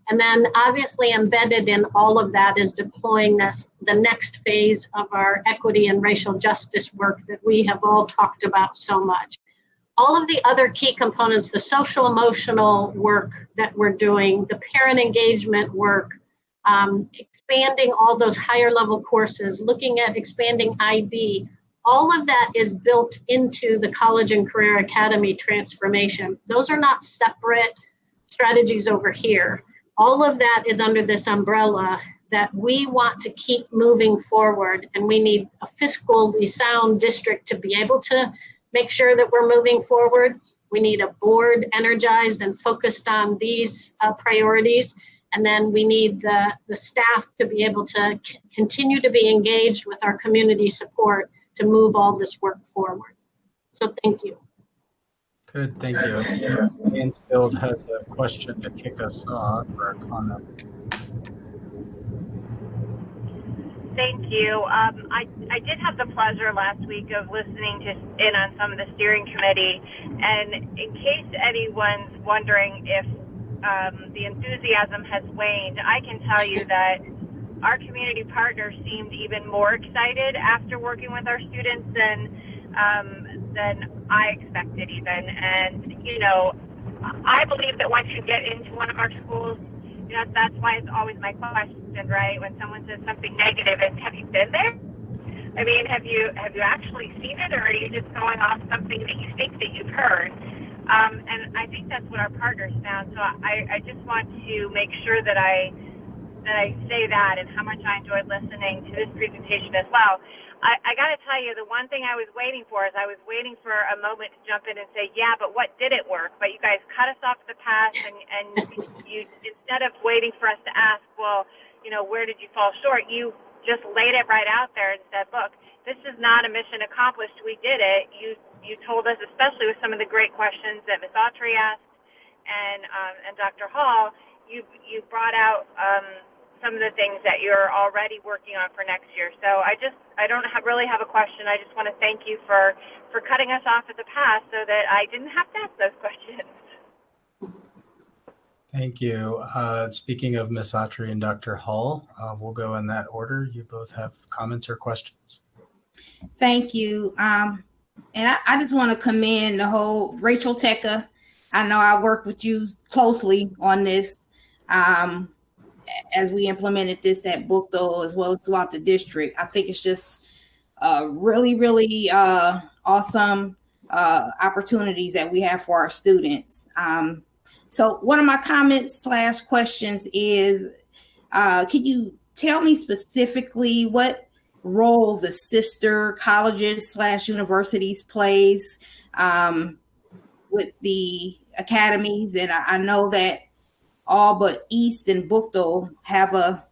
Speaker 6: And then obviously embedded in all of that is deploying the next phase of our equity and racial justice work that we have all talked about so much. All of the other key components, the social emotional work that we're doing, the parent engagement work, expanding all those higher level courses, looking at expanding IB, all of that is built into the College and Career Academy transformation. Those are not separate strategies over here. All of that is under this umbrella that we want to keep moving forward, and we need a fiscally sound district to be able to make sure that we're moving forward. We need a board energized and focused on these priorities. And then we need the staff to be able to continue to be engaged with our community support to move all this work forward. So thank you.
Speaker 1: Good, thank you. Mansfield has a question to kick us off, or a comment.
Speaker 11: Thank you. I did have the pleasure last week of listening in on some of the steering committee, and in case anyone's wondering if the enthusiasm has waned, I can tell you that our community partners seemed even more excited after working with our students than I expected even. And, you know, I believe that once you get into one of our schools, you know, that's why it's always my question, right? When someone says something negative, is have you been there? I mean, have you actually seen it, or are you just going off something that you think that you've heard? And I think that's what our partners found. So I just want to make sure that I say that and how much I enjoyed listening to this presentation as well. I got to tell you, the one thing I was waiting for is I was waiting for a moment to jump in and say, yeah, but what didn't work? But you guys cut us off at the pass, and you, instead of waiting for us to ask, well, you know, where did you fall short? You just laid it right out there and said, look, this is not a mission accomplished. We did it. You told us, especially with some of the great questions that Ms. Autry asked and Dr. Hall, you brought out some of the things that you're already working on for next year. So I don't really have a question. I just want to thank you for cutting us off at the pass so that I didn't have to ask those questions.
Speaker 1: Thank you. Speaking of Ms. Autry and Dr. Hall, we'll go in that order. You both have comments or questions.
Speaker 9: Thank you. And I just want to commend the whole Rachel Tecca. I know I worked with you closely on this as we implemented this at Bookdo as well as throughout the district. I think it's just really, really awesome opportunities that we have for our students. So one of my comments / questions is, can you tell me specifically what role the sister colleges / universities plays with the academies? And I know that all but East and Bookdo have a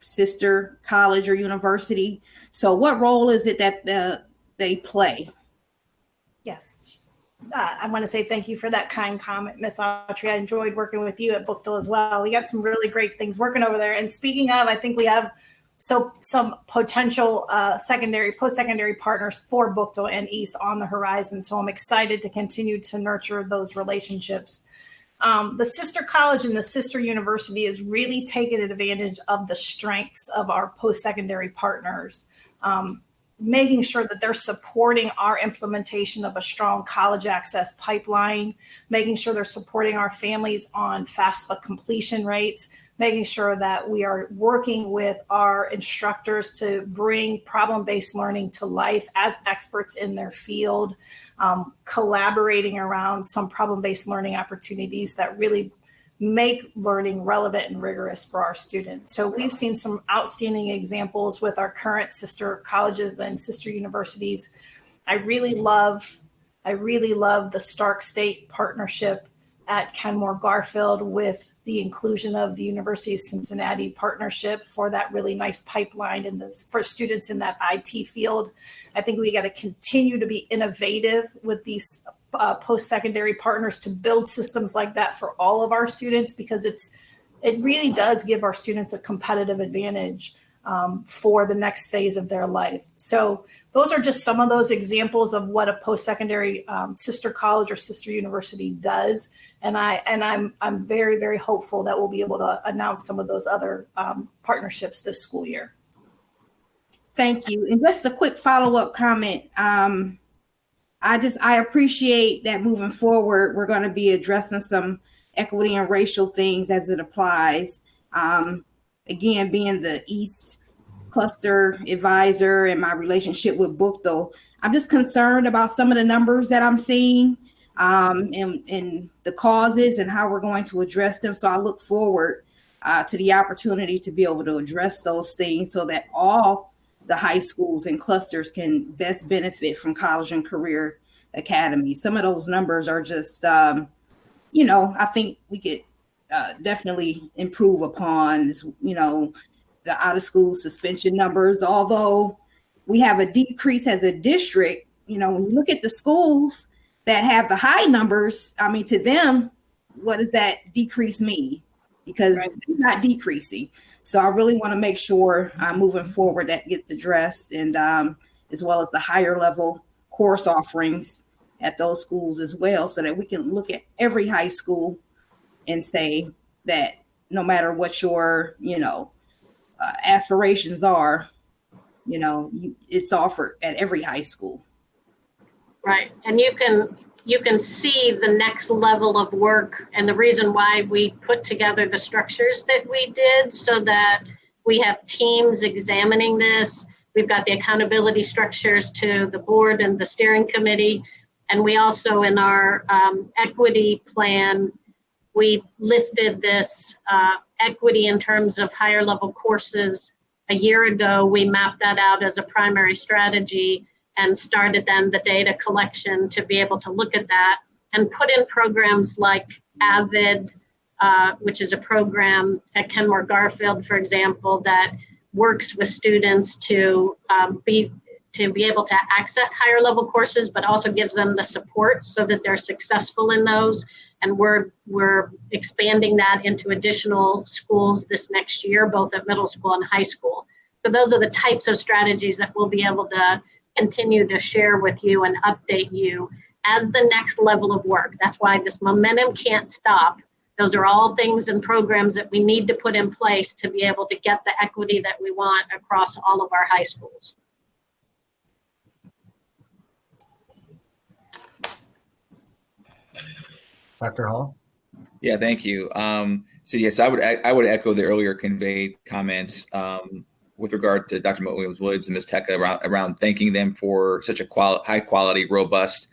Speaker 9: sister college or university. So what role is it that they play?
Speaker 4: Yes. I want to say thank you for that kind comment, Ms. Autry. I enjoyed working with you at Bookdo as well. We got some really great things working over there. And speaking of, I think we have some potential post-secondary partners for Bookdo and East on the horizon. So I'm excited to continue to nurture those relationships. The sister college and the sister university is really taking advantage of the strengths of our post-secondary partners, making sure that they're supporting our implementation of a strong college access pipeline, making sure they're supporting our families on FAFSA completion rates, making sure that we are working with our instructors to bring problem-based learning to life as experts in their field, collaborating around some problem-based learning opportunities that really make learning relevant and rigorous for our students. So we've seen some outstanding examples with our current sister colleges and sister universities. I really love the Stark State partnership at Kenmore Garfield with the inclusion of the University of Cincinnati partnership for that really nice pipeline and for students in that IT field. I think we got to continue to be innovative with these post-secondary partners to build systems like that for all of our students, because it really does give our students a competitive advantage for the next phase of their life. So those are just some of those examples of what a post-secondary sister college or sister university does. And I'm very, very hopeful that we'll be able to announce some of those other partnerships this school year.
Speaker 9: Thank you. And just a quick follow-up comment. I appreciate that moving forward, we're going to be addressing some equity and racial things as it applies. Again, being the East Cluster advisor and my relationship with Bookdo, I'm just concerned about some of the numbers that I'm seeing and the causes and how we're going to address them. So I look forward to the opportunity to be able to address those things so that all the high schools and clusters can best benefit from college and career academies. Some of those numbers are just, I think we could definitely improve upon, the out of school suspension numbers. Although we have a decrease as a district, when you look at the schools that have the high numbers, I mean, to them, what does that decrease mean? Because they're not decreasing. So I really want to make sure moving forward that gets addressed, and as well as the higher level course offerings at those schools as well, so that we can look at every high school and say that no matter what your, aspirations are, it's offered at every high school.
Speaker 6: Right. And you can see the next level of work and the reason why we put together the structures that we did, so that we have teams examining this. We've got the accountability structures to the board and the steering committee. And we also, in our equity plan, we listed this equity in terms of higher level courses. A year ago, we mapped that out as a primary strategy and started then the data collection to be able to look at that and put in programs like AVID, which is a program at Kenmore Garfield, for example, that works with students to be able to access higher level courses, but also gives them the support so that they're successful in those. And we're expanding that into additional schools this next year, both at middle school and high school. So those are the types of strategies that we'll be able to continue to share with you and update you as the next level of work. That's why this momentum can't stop. Those are all things and programs that we need to put in place to be able to get the equity that we want across all of our high schools.
Speaker 1: Dr. Hall?
Speaker 3: Yeah, thank you. So yes, I would echo the earlier conveyed comments with regard to Dr. McWilliams-Woods and Ms. Teka around thanking them for such a high quality, robust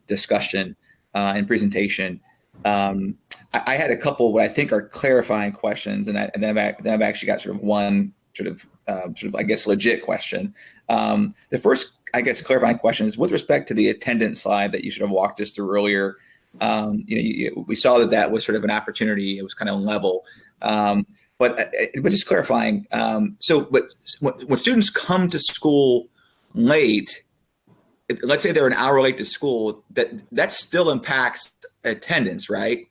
Speaker 3: discussion and presentation. I had a couple what I think are clarifying questions, and then I've actually got sort of one sort of I guess legit question. The first, I guess, clarifying question is with respect to the attendance slide that you sort of walked us through earlier. We saw that was sort of an opportunity. It was kind of level, but just clarifying. But when students come to school late, let's say they're an hour late to school, that still impacts attendance, right?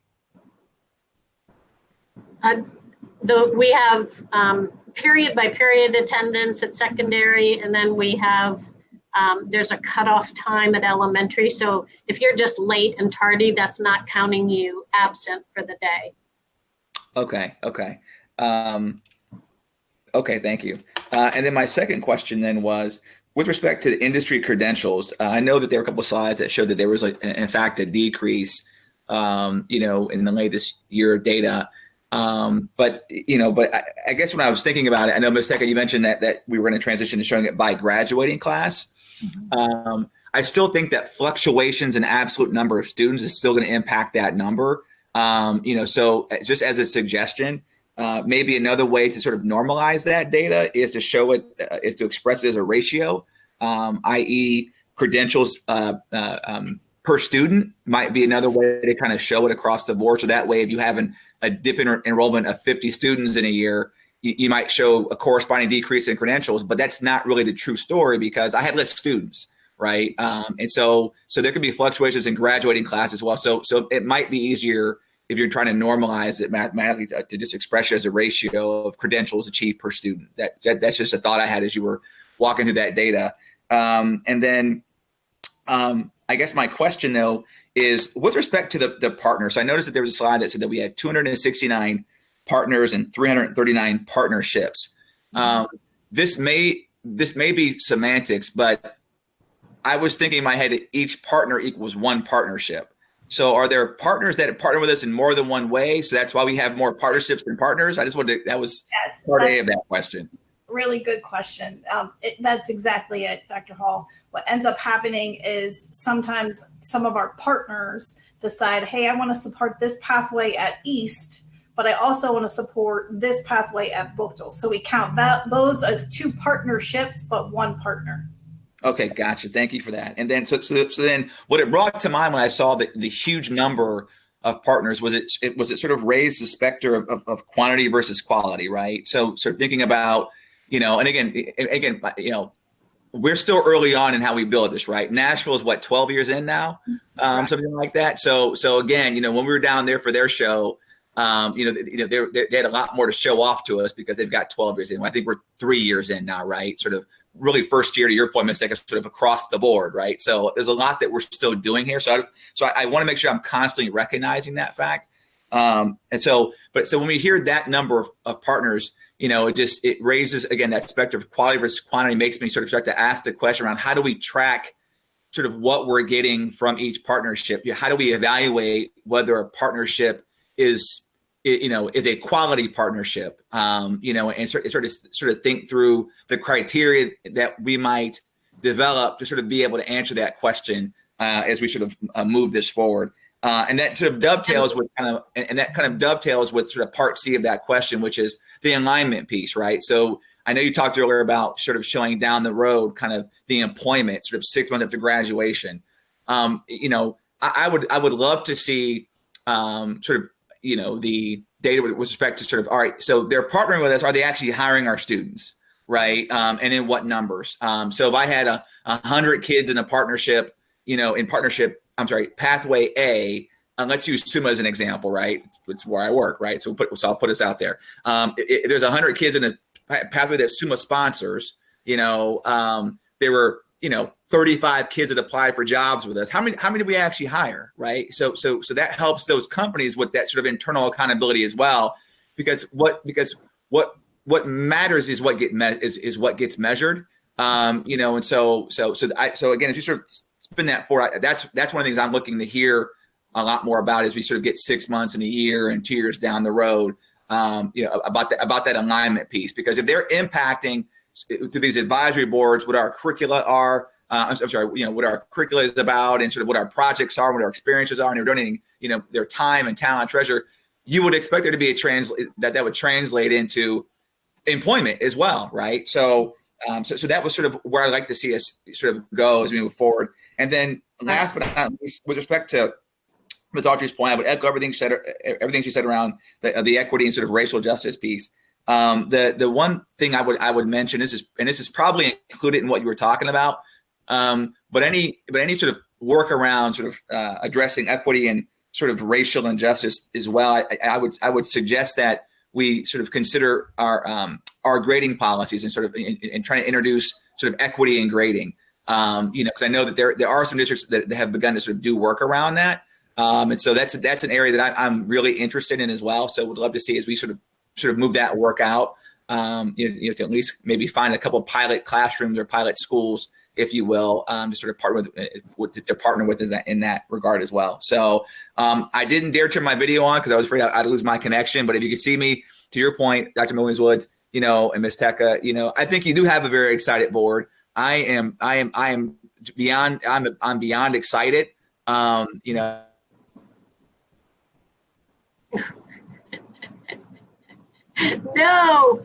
Speaker 6: We have period by period attendance at secondary, and then we have there's a cutoff time at elementary. So if you're just late and tardy, that's not counting you absent for the day. Okay, thank you. And then my second question then was, with respect to the industry credentials, I know that there were a couple of slides that showed that there was, in fact, a decrease, in the latest year of data. But I guess when I was thinking about it, I know, Ms. Teka, you mentioned that we were going to transition to showing it by graduating class. Mm-hmm. I still think that fluctuations in absolute number of students is still going to impact that number. So just as a suggestion, maybe another way to sort of normalize that data is to show it, is to express it as a ratio, i.e. credentials per student might be another way to kind of show it across the board. So that way, if you have a dip in enrollment of 50 students in a year, you might show a corresponding decrease in credentials, but that's not really the true story because I had less students, right? And so there could be fluctuations in graduating class as well. So it might be easier if you're trying to normalize it mathematically to just express it as a ratio of credentials achieved per student. That's just a thought I had as you were walking through that data. And then I guess my question though is with respect to the partners. So I noticed that there was a slide that said that we had 269 partners and 339 partnerships. This may be semantics, but I was thinking in my head each partner equals one partnership. So are there partners that partner with us in more than one way? So that's why we have more partnerships than partners. I just wanted to, that was part A of that question.
Speaker 4: Really good question. That's exactly it, Dr. Hall. What ends up happening is sometimes some of our partners decide, hey, I want to support this pathway at East, but I also want to support this pathway at Buchtel. So we count those as two partnerships, but one partner.
Speaker 3: Okay, gotcha. Thank you for that. And then, so then, what it brought to mind when I saw the huge number of partners was it sort of raised the specter of quantity versus quality, right? So thinking about, and again, we're still early on in how we build this, right? Nashville is what, 12 years in now, something like that. So again, when we were down there for their show, they had a lot more to show off to us because they've got 12 years in. I think we're 3 years in now, right? Sort of really first year, to your point, Ms. Teka, sort of across the board, right? So there's a lot that we're still doing here. So I want to make sure I'm constantly recognizing that fact. So when we hear that number of partners, it raises, again, that spectrum of quality versus quantity makes me sort of start to ask the question around how do we track sort of what we're getting from each partnership? How do we evaluate whether a partnership is a quality partnership, and sort of think through the criteria that we might develop to sort of be able to answer that question as we sort of move this forward. And that sort of dovetails with dovetails with sort of part C of that question, which is the alignment piece, right? So I know you talked earlier about sort of showing down the road kind of the employment sort of 6 months after graduation. I would love to see sort of, the data with respect to sort of, all right, so they're partnering with us. Are they actually hiring our students, right? And in what numbers? So if I had 100 kids in a partnership, pathway A, let's use Summa as an example, right? It's where I work, right? So I'll put us out there. If there's 100 kids in a pathway that Summa sponsors, there were, 35 kids that applied for jobs with us. How many did we actually hire, right? So that helps those companies with that sort of internal accountability as well, because what matters is what gets measured, and so again, if you sort of spin that forward, that's one of the things I'm looking to hear a lot more about as we sort of get 6 months and a year and 2 years down the road, about that alignment piece, because if they're impacting through these advisory boards what our curricula are, what our curricula is about, and sort of what our projects are, what our experiences are, and they're donating, their time and talent, treasure, you would expect there to be that would translate into employment as well, right? So that was sort of where I'd like to see us sort of go as we move forward. And then last but not least, with respect to Ms. Autry's point, I would echo everything she said around the equity and sort of racial justice piece. The one thing I would mention, this is probably included in what you were talking about, but any sort of work around sort of addressing equity and sort of racial injustice as well, I would suggest that we sort of consider our grading policies and sort of in trying to introduce sort of equity in grading, because I know that there are some districts that have begun to sort of do work around that, and so that's an area that I'm really interested in as well. So would love to see as we sort of move that work out, to at least maybe find a couple of pilot classrooms or pilot schools, if you will, to sort of partner with in that regard as well. So I didn't dare turn my video on because I was afraid I'd lose my connection. But if you could see me, to your point, Dr. McWilliams-Woods, and Ms. Teka, I think you do have a very excited board. I am beyond excited.
Speaker 6: No.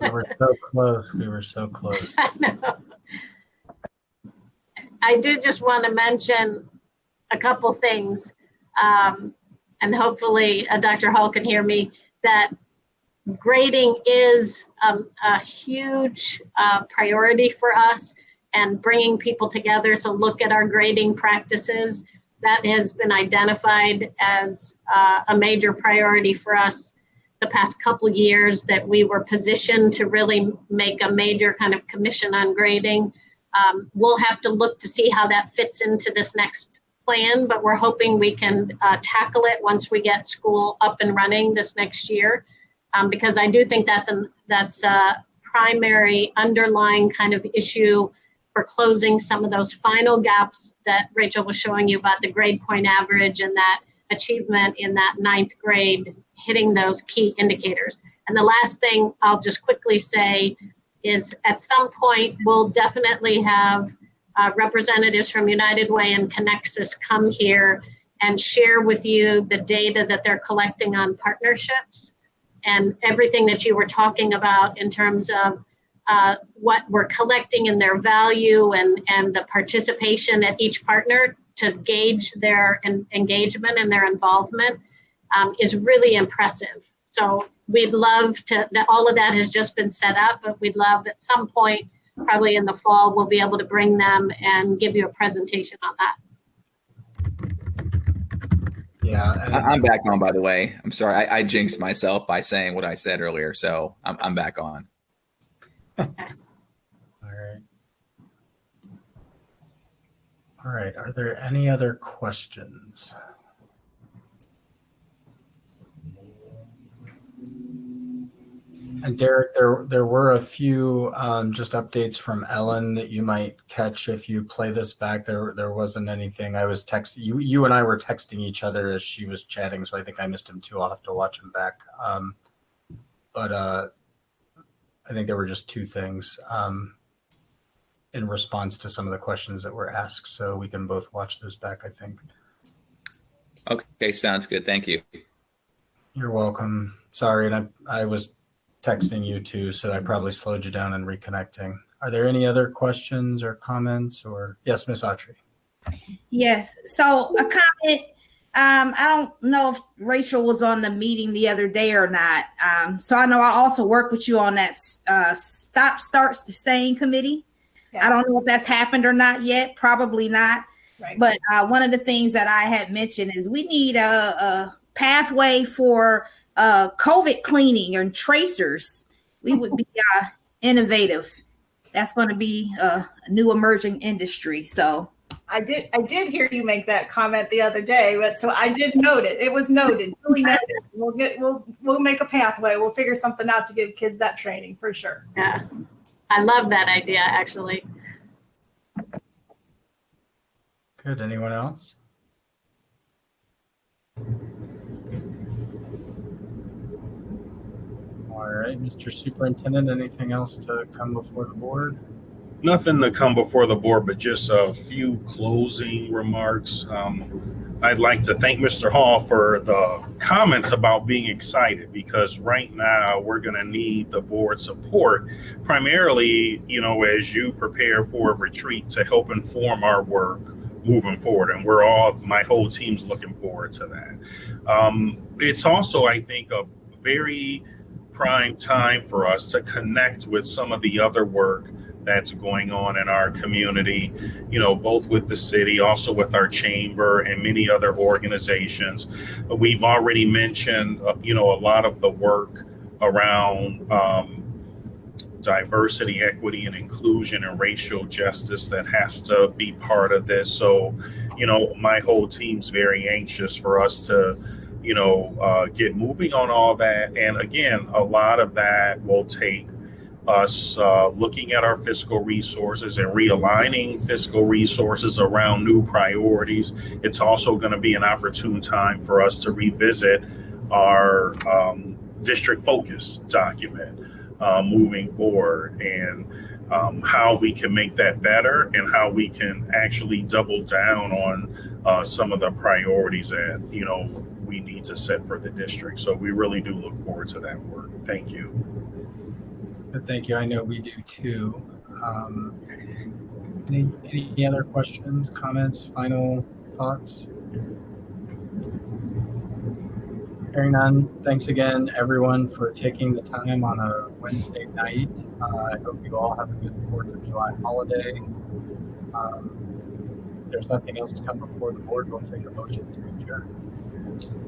Speaker 1: We were so close. We were so close.
Speaker 6: I know. I do just want to mention a couple things, and hopefully Dr. Hall can hear me, that grading is a huge priority for us, and bringing people together to look at our grading practices, that has been identified as a major priority for us the past couple of years, that we were positioned to really make a major kind of commission on grading. We'll have to look to see how that fits into this next plan, but we're hoping we can tackle it once we get school up and running this next year, because I do think that's a primary underlying kind of issue for closing some of those final gaps that Rachel was showing you about the grade point average and that achievement in that 9th grade, hitting those key indicators. And the last thing I'll just quickly say is at some point, we'll definitely have representatives from United Way and Connexus come here and share with you the data that they're collecting on partnerships and everything that you were talking about in terms of what we're collecting in their value and the participation at each partner to gauge their engagement and their involvement is really impressive. So we'd love to, all of that has just been set up, but we'd love at some point, probably in the fall, we'll be able to bring them and give you a presentation on that.
Speaker 1: Yeah.
Speaker 3: I'm back on, by the way. I'm sorry. I jinxed myself by saying what I said earlier. So I'm back on.
Speaker 1: All right. All right. Are there any other questions? And Derek, there were a few just updates from Ellen that you might catch if you play this back. There wasn't anything. I was texting you and I were texting each other as she was chatting, so I think I missed him too. I'll have to watch him back. But I think there were just two things. in response to some of the questions that were asked. So we can both watch those back, I think.
Speaker 3: Okay, sounds good. Thank you.
Speaker 1: You're welcome. Sorry, and I was texting you too, so I probably slowed you down in reconnecting. Are there any other questions or comments? Or yes, Miss Autry.
Speaker 9: Yes. So a comment. I don't know if Rachel was on the meeting the other day or not. So I know I also work with you on that Stop Start Sustain committee.
Speaker 4: Yes.
Speaker 9: I don't know if that's happened or not yet. Probably not.
Speaker 4: Right.
Speaker 9: But one of the things that I had mentioned is we need a pathway for COVID cleaning and tracers. We would be innovative. That's going to be a new emerging industry. So
Speaker 4: I did hear you make that comment the other day, but so I did note it. It was noted, really noted. We'll make a pathway. We'll figure something out to give kids that training for sure.
Speaker 6: Yeah, I love that idea, actually.
Speaker 1: Good. Anyone else? All right, Mr. Superintendent, anything else to come before the board?
Speaker 5: Nothing to come before the board, but just a few closing remarks. I'd like to thank Mr. Hall for the comments about being excited, because right now we're going to need the board support, primarily, as you prepare for a retreat to help inform our work moving forward. And my whole team's looking forward to that. It's also, I think, a very prime time for us to connect with some of the other work that's going on in our community, both with the city, also with our chamber and many other organizations. We've already mentioned, a lot of the work around diversity, equity, and inclusion and racial justice that has to be part of this. So, my whole team's very anxious for us to, get moving on all that. And again, a lot of that will take us looking at our fiscal resources and realigning fiscal resources around new priorities. It's also going to be an opportune time for us to revisit our district focus document moving forward, and how we can make that better and how we can actually double down on some of the priorities that, we need to set for the district. So we really do look forward to that work. Thank you.
Speaker 1: Thank you. I know we do too. Any other questions, comments, final thoughts? Hearing none, thanks again, everyone, for taking the time on a Wednesday night. I hope you all have a good 4th of July holiday. If there's nothing else to come before the board, we'll take a motion to adjourn.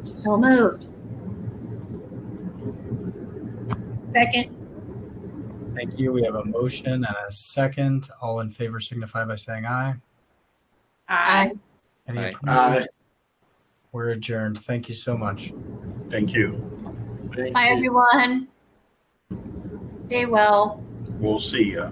Speaker 10: So moved.
Speaker 9: second.
Speaker 1: Thank you. We have a motion and a second. All in favor signify by saying aye.
Speaker 10: Aye.
Speaker 1: Any
Speaker 3: Aye.
Speaker 1: opposed?
Speaker 7: Aye.
Speaker 1: We're adjourned. Thank you so much.
Speaker 5: Thank you.
Speaker 10: Bye, everyone. Stay well.
Speaker 5: We'll see ya.